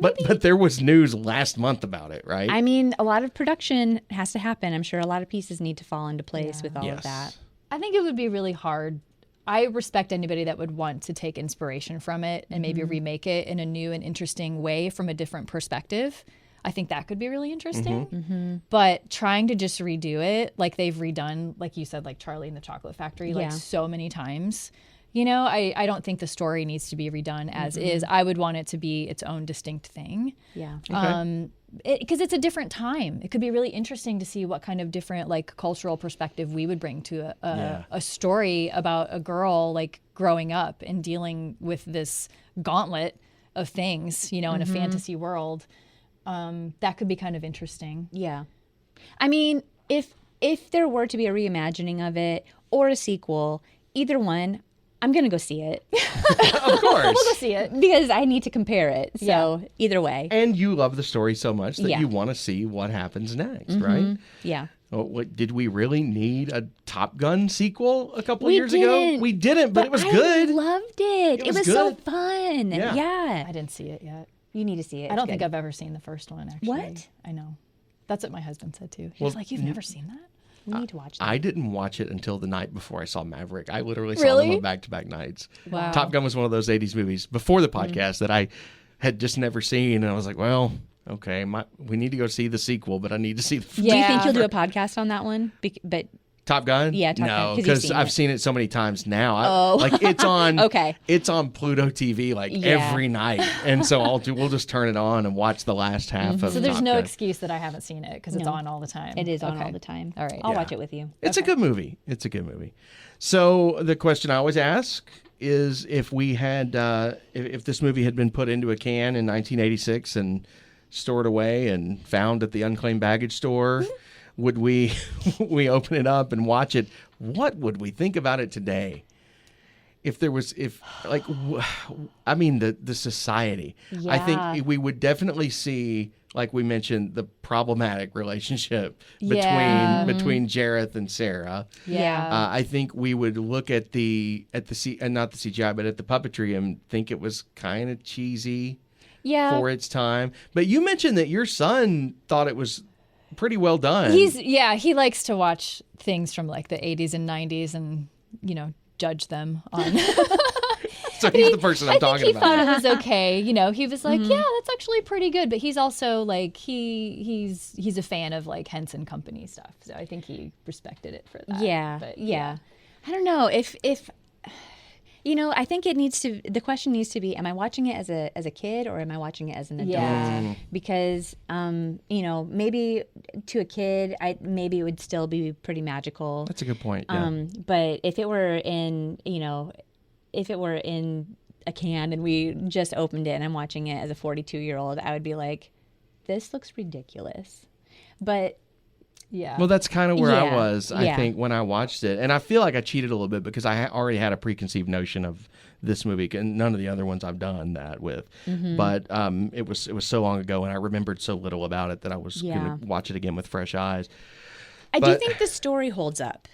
But there was news last month about it, right? I mean, a lot of production has to happen. I'm sure a lot of pieces need to fall into place with all Yes. of that. I think it would be really hard. I respect anybody that would want to take inspiration from it and maybe remake it in a new and interesting way from a different perspective. I think that could be really interesting. But trying to just redo it like they've redone, like you said, like Charlie and the Chocolate Factory, Yeah. like so many times. I don't think the story needs to be redone as is. I would want it to be its own distinct thing. Yeah. Because it's a different time. It could be really interesting to see what kind of different like cultural perspective we would bring to a story about a girl like growing up and dealing with this gauntlet of things, in a fantasy world. That could be kind of interesting. Yeah. I mean, if there were to be a reimagining of it or a sequel, either one, I'm going to go see it of course. We'll go see it. because I need to compare it. So either way. And you love the story so much that Yeah. you want to see what happens next, right? Yeah. Oh, did we really need a Top Gun sequel a couple of We years ago? didn't. We didn't, but it was I good. loved it. It was was so good. fun. Yeah. Yeah. I didn't see it yet. You need to see it. I don't think I've ever seen the first one, actually. What? I know. That's what my husband said, too. He was like, you've never seen that? We need to watch that. I didn't watch it until the night before I saw Maverick. I literally saw Really? them on back-to-back nights. Wow. Top Gun was one of those 80s movies before the podcast that I had just never seen, and I was like, well, okay, we need to go see the sequel, but I need to see the Do you think Yeah. you'll do a podcast on that one? But Top Gun? Yeah, Top Gun, No, 'cause you've because seen I've it. seen it so many times now. Oh. Like it's on. Okay. It's on Pluto TV like Yeah. every night, and so we'll just turn it on and watch the last half of. So there's Top no Gun. excuse that I haven't seen it because it's No. on all the time. it is on Okay. all the time. All right. I'll Yeah. watch it with you. It's a good movie. It's a good movie. So the question I always ask is if we had if this movie had been put into a can in 1986 and stored away and found at the unclaimed baggage store, would we open it up and watch it? What would we think about it today? I mean, the society. I Yeah. think we would definitely see, like we mentioned, the problematic relationship Yeah. between Jareth and Sarah. Yeah. I think we would look at not the CGI, but at the puppetry and think it was kind of cheesy for its time. But you mentioned that your son thought it was pretty well done. He likes to watch things from like the 80s and 90s and, judge them on. So he's the person I'm talking he about. thought it was okay. He was like, yeah, that's actually pretty good. But he's also like, he's a fan of like Henson Company stuff. So I think he respected it for that. Yeah. But, yeah. I don't know if I think the question needs to be, am I watching it as a kid or am I watching it as an adult? Yeah. Because, maybe to a kid, maybe it would still be pretty magical. That's a good point. Yeah. But if it were in a can and we just opened it and I'm watching it as a 42-year-old, I would be like, this looks ridiculous. But Yeah. Well, that's kind of where I Yeah, was, I yeah. think, when I watched it. And I feel like I cheated a little bit because I already had a preconceived notion of this movie, and none of the other ones I've done that with. But it was so long ago, and I remembered so little about it that I was going to watch it again with fresh eyes. I do But- think the story holds up.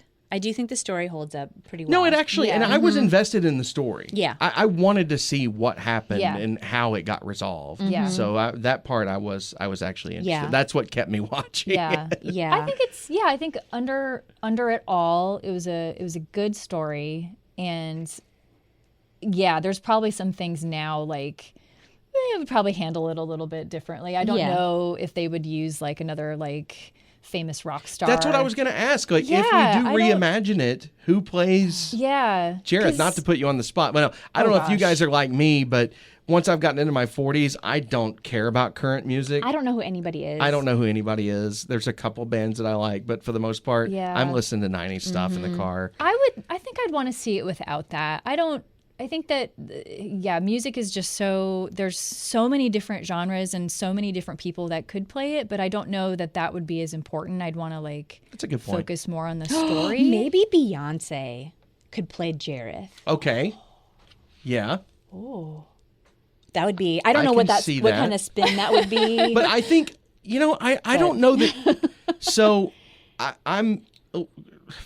Pretty well. No, it actually, and I was invested in the story. Yeah. I wanted to see what happened Yeah. and how it got resolved. Yeah. So that part I was actually interested. Yeah. That's what kept me watching. Yeah. Yeah. I think under it all, it was a good story, and there's probably some things now like they would probably handle it a little bit differently. I don't Yeah. know if they would use like another like famous rock star. That's what I was going to ask. Like, Yeah, if we I do don't- reimagine it, who plays Yeah. Jareth? Not to put you on the spot. Well, I don't know if you guys are like me, but once I've gotten into my 40s, I don't care about current music. I don't know who anybody is. I don't know who anybody is. There's a couple bands that I like, but for the most part, Yeah. I'm listening to 90s stuff in the car. I think I'd want to see it without that. I think that, music is just there's so many different genres and so many different people that could play it, but I don't know that would be as important. I'd want to That's a good point. focus more on the story. Maybe Beyonce could play Jareth. Okay. Yeah. That would be. I don't I know can what see what that. kind of spin that would be. But I think, I don't know that. So I'm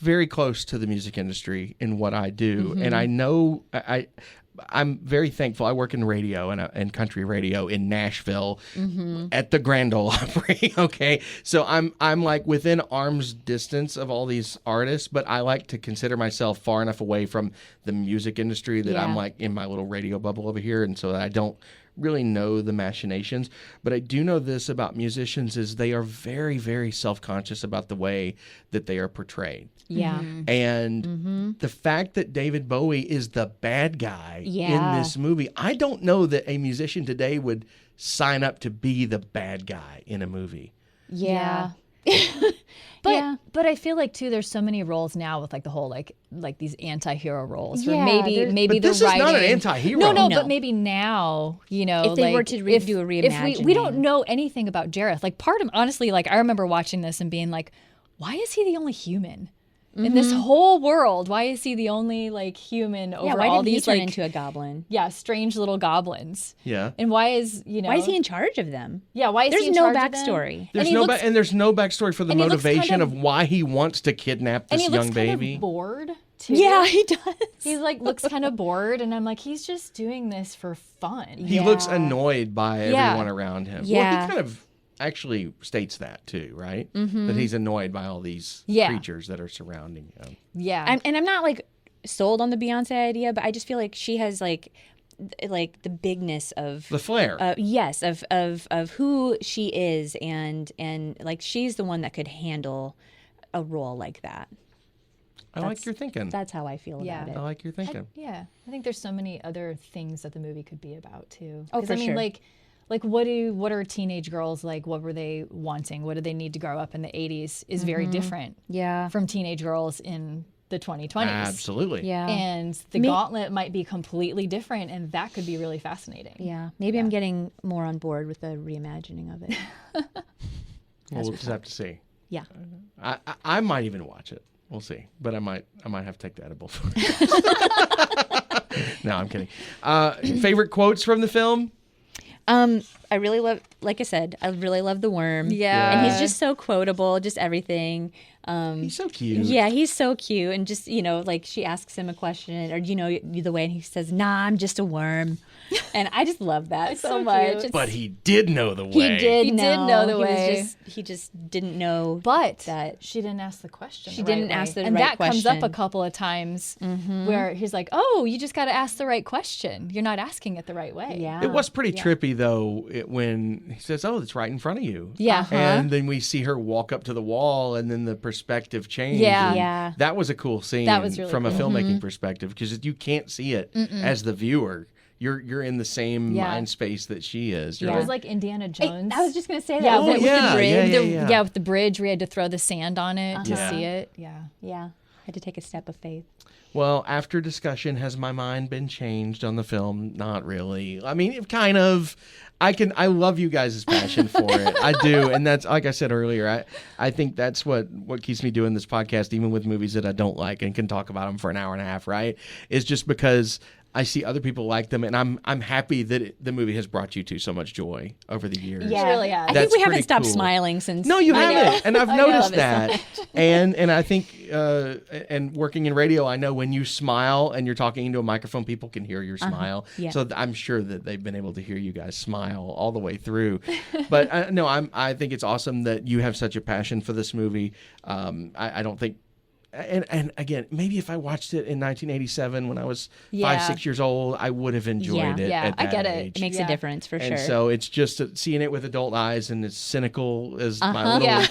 very close to the music industry in what I do. And I know I'm very thankful. I work in radio and country radio in Nashville at the Grand Ole Opry. Okay. So I'm like within arm's distance of all these artists, but I like to consider myself far enough away from the music industry that I'm Yeah. like in my little radio bubble over here. And so that I don't really know the machinations, but I do know this about musicians is they are very, very self-conscious about the way that they are portrayed. yeah. And the fact that David Bowie is the bad guy Yeah. in this movie, I don't know that a musician today would sign up to be the bad guy in a movie. Yeah. But Yeah. but I feel like too there's so many roles now with like the whole like these anti-hero roles where Yeah, maybe But the this writing is not an anti-hero. No, No. but maybe now, If they like, were to do a if we don't reimagining. know anything about Jareth, like part of honestly, like I remember watching this and being like, why is he the only human in this whole world? Why is he the only like human over Yeah. Why all did he these turn like into a goblin? strange little goblins? Yeah. And why is Why is he in charge of them? why is There's he in no charge of them? backstory. There's he no looks- and there's no backstory for the and he looks motivation kind of why he wants to kidnap And this he looks young kind baby. of bored too. Yeah, he does. He like looks kind of bored, and I'm like, he's just doing this for fun. He looks annoyed by Yeah. everyone around him. Well, Yeah. he kind of actually states that too, right? That he's annoyed by all these Yeah. creatures that are surrounding him. Yeah, I'm not like sold on the Beyonce idea, but I just feel like she has like the bigness of The flair. yes of who she is, and like she's the one that could handle a role like that. I like your thinking. That's how I feel Yeah. about I it. like your thinking. I think there's so many other things that the movie could be about too. Oh, 'Cause, for I mean, sure. like what are teenage girls like? What were they wanting? What did they need to grow up in the 80s? Is very different Yeah. from teenage girls in the 2020s. Absolutely. Yeah. And the gauntlet might be completely different, and that could be really fascinating. Yeah. Maybe I'm getting more on board with the reimagining of it. Well, we'll just have to see. Yeah. I might even watch it. We'll see. But I might have to take the edible. No, I'm kidding. Favorite quotes from the film? I really love, like I said, I really love the worm. Yeah. And he's just so quotable, just everything. He's so cute. Yeah, he's so cute. And just, like she asks him a question or, the way, and he says, nah, I'm just a worm. And I just love that so much. cute. But he did know the way. He did know the He way. he just didn't know But that. she didn't ask the question. She the right didn't way. ask the and right that comes up question. a couple of times where he's like, "Oh, you just got to ask the right question. You're not asking it the right way." Yeah. It was pretty trippy, though, when he says, oh, it's right in front of you. Yeah. And then we see her walk up to the wall, and then the perspective changes. Yeah. Yeah. That was a cool scene That was really from a cool. filmmaking perspective, because you can't see it as the viewer. You're in the same mind space that she is. You're It Yeah. was like Indiana Jones. I was just going to say that. Yeah, with with yeah, the bridge. yeah. with the bridge, we had to throw the sand on it to Yeah. see it. Yeah. Yeah. I had to take a step of faith. Well, after discussion, has my mind been changed on the film? Not really. I mean, it kind of. I love you guys' passion for it. I do. And that's, like I said earlier, I think that's what keeps me doing this podcast, even with movies that I don't like and can talk about them for an hour and a half, right? Is just because I see other people like them, and I'm happy that the movie has brought you so much joy over the years. It really has. I That's think we haven't pretty stopped cool. smiling since. No, you haven't, and I've noticed love it so that. And I think, and working in radio, I know when you smile and you're talking into a microphone, people can hear your smile. Yeah. So I'm sure that they've been able to hear you guys smile all the way through. But no, I think it's awesome that you have such a passion for this movie. I don't think. And again, maybe if I watched it in 1987 when I was 5-6 years old, I would have enjoyed it. Yeah, at I that get it. age. It makes a difference for And sure. so it's just seeing it with adult eyes and as cynical as my little Yeah.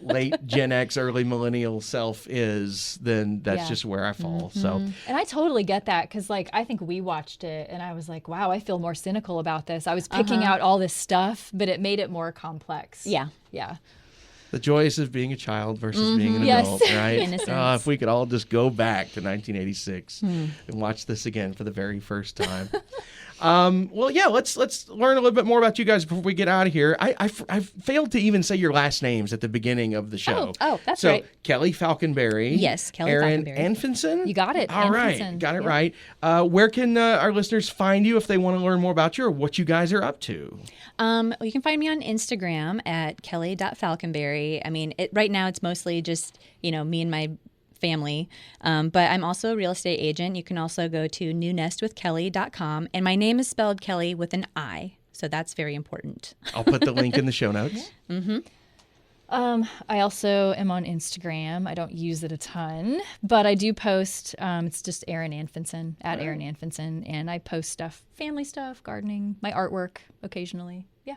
late Gen X, early millennial self is, then that's Yeah. just where I fall. So And I totally get that because, I think we watched it and I was like, wow, I feel more cynical about this. I was picking out all this stuff, but it made it more complex. Yeah. Yeah. the joys of being a child versus being an Yes. adult, right? Innocence. If we could all just go back to 1986 and watch this again for the very first time. Well, yeah, let's learn a little bit more about you guys before we get out of here. I failed to even say your last names at the beginning of the show. Oh, that's so, right. Kelli Falconberry. Yes, Kelli Erin Falconberry. You Anfinson. got it, All right, Anfinson. got it Yep. right. Where can our listeners find you if they want to learn more about you or what you guys are up to? You can find me on Instagram at kelly.falconberry. I mean, right now it's mostly just, me and my family. But I'm also a real estate agent. You can also go to newnestwithkelly.com. And my name is spelled Kelly with an I. So that's very important. I'll put the link in the show notes. I also am on Instagram. I don't use it a ton, but I do post. It's just Erin Anfinson, at Erin Anfinson. And I post stuff, family stuff, gardening, my artwork occasionally. Yeah.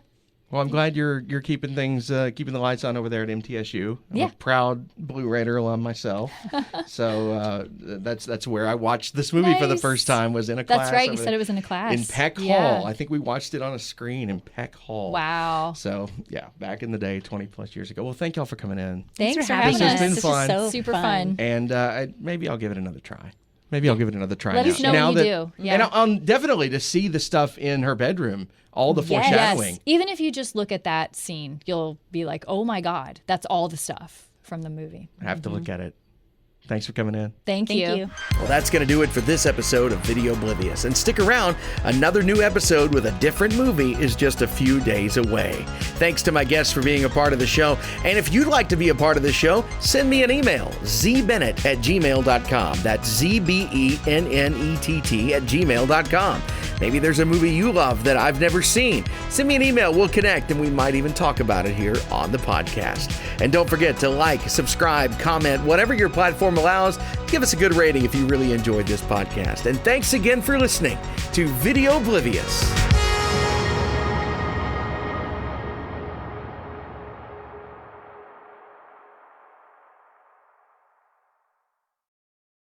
Well, I'm glad you're keeping things, keeping the lights on over there at MTSU. I'm Yeah. a proud Blue Raider alum myself. So that's where I watched this movie for the Nice. first time, was in a class. That's right. You over said it was in a class. in Peck Yeah. Hall. I think we watched it on a screen in Peck Hall. Wow. So, yeah, back in the day, 20 plus years ago. Well, thank y'all for coming in. Thanks for having This has us. been This is fun. so Super fun. And maybe I'll give it another try. Maybe I'll give it another try Let now. us know now when you that, do. Yeah. And I'll definitely to see the stuff in her bedroom, all the foreshadowing. Yes. Even if you just look at that scene, you'll be like, oh my God, that's all the stuff from the movie. I have to look at it. Thanks for coming in. Thank Thank you. you. Well, that's going to do it for this episode of Video Oblivious. And stick around, another new episode with a different movie is just a few days away. Thanks to my guests for being a part of the show. And if you'd like to be a part of the show, send me an email, zbennett@gmail.com. That's ZBENNETT@gmail.com. Maybe there's a movie you love that I've never seen. Send me an email, we'll connect, and we might even talk about it here on the podcast. And don't forget to like, subscribe, comment, whatever your platform allows. Give us a good rating if you really enjoyed this podcast. And thanks again for listening to Video Oblivious.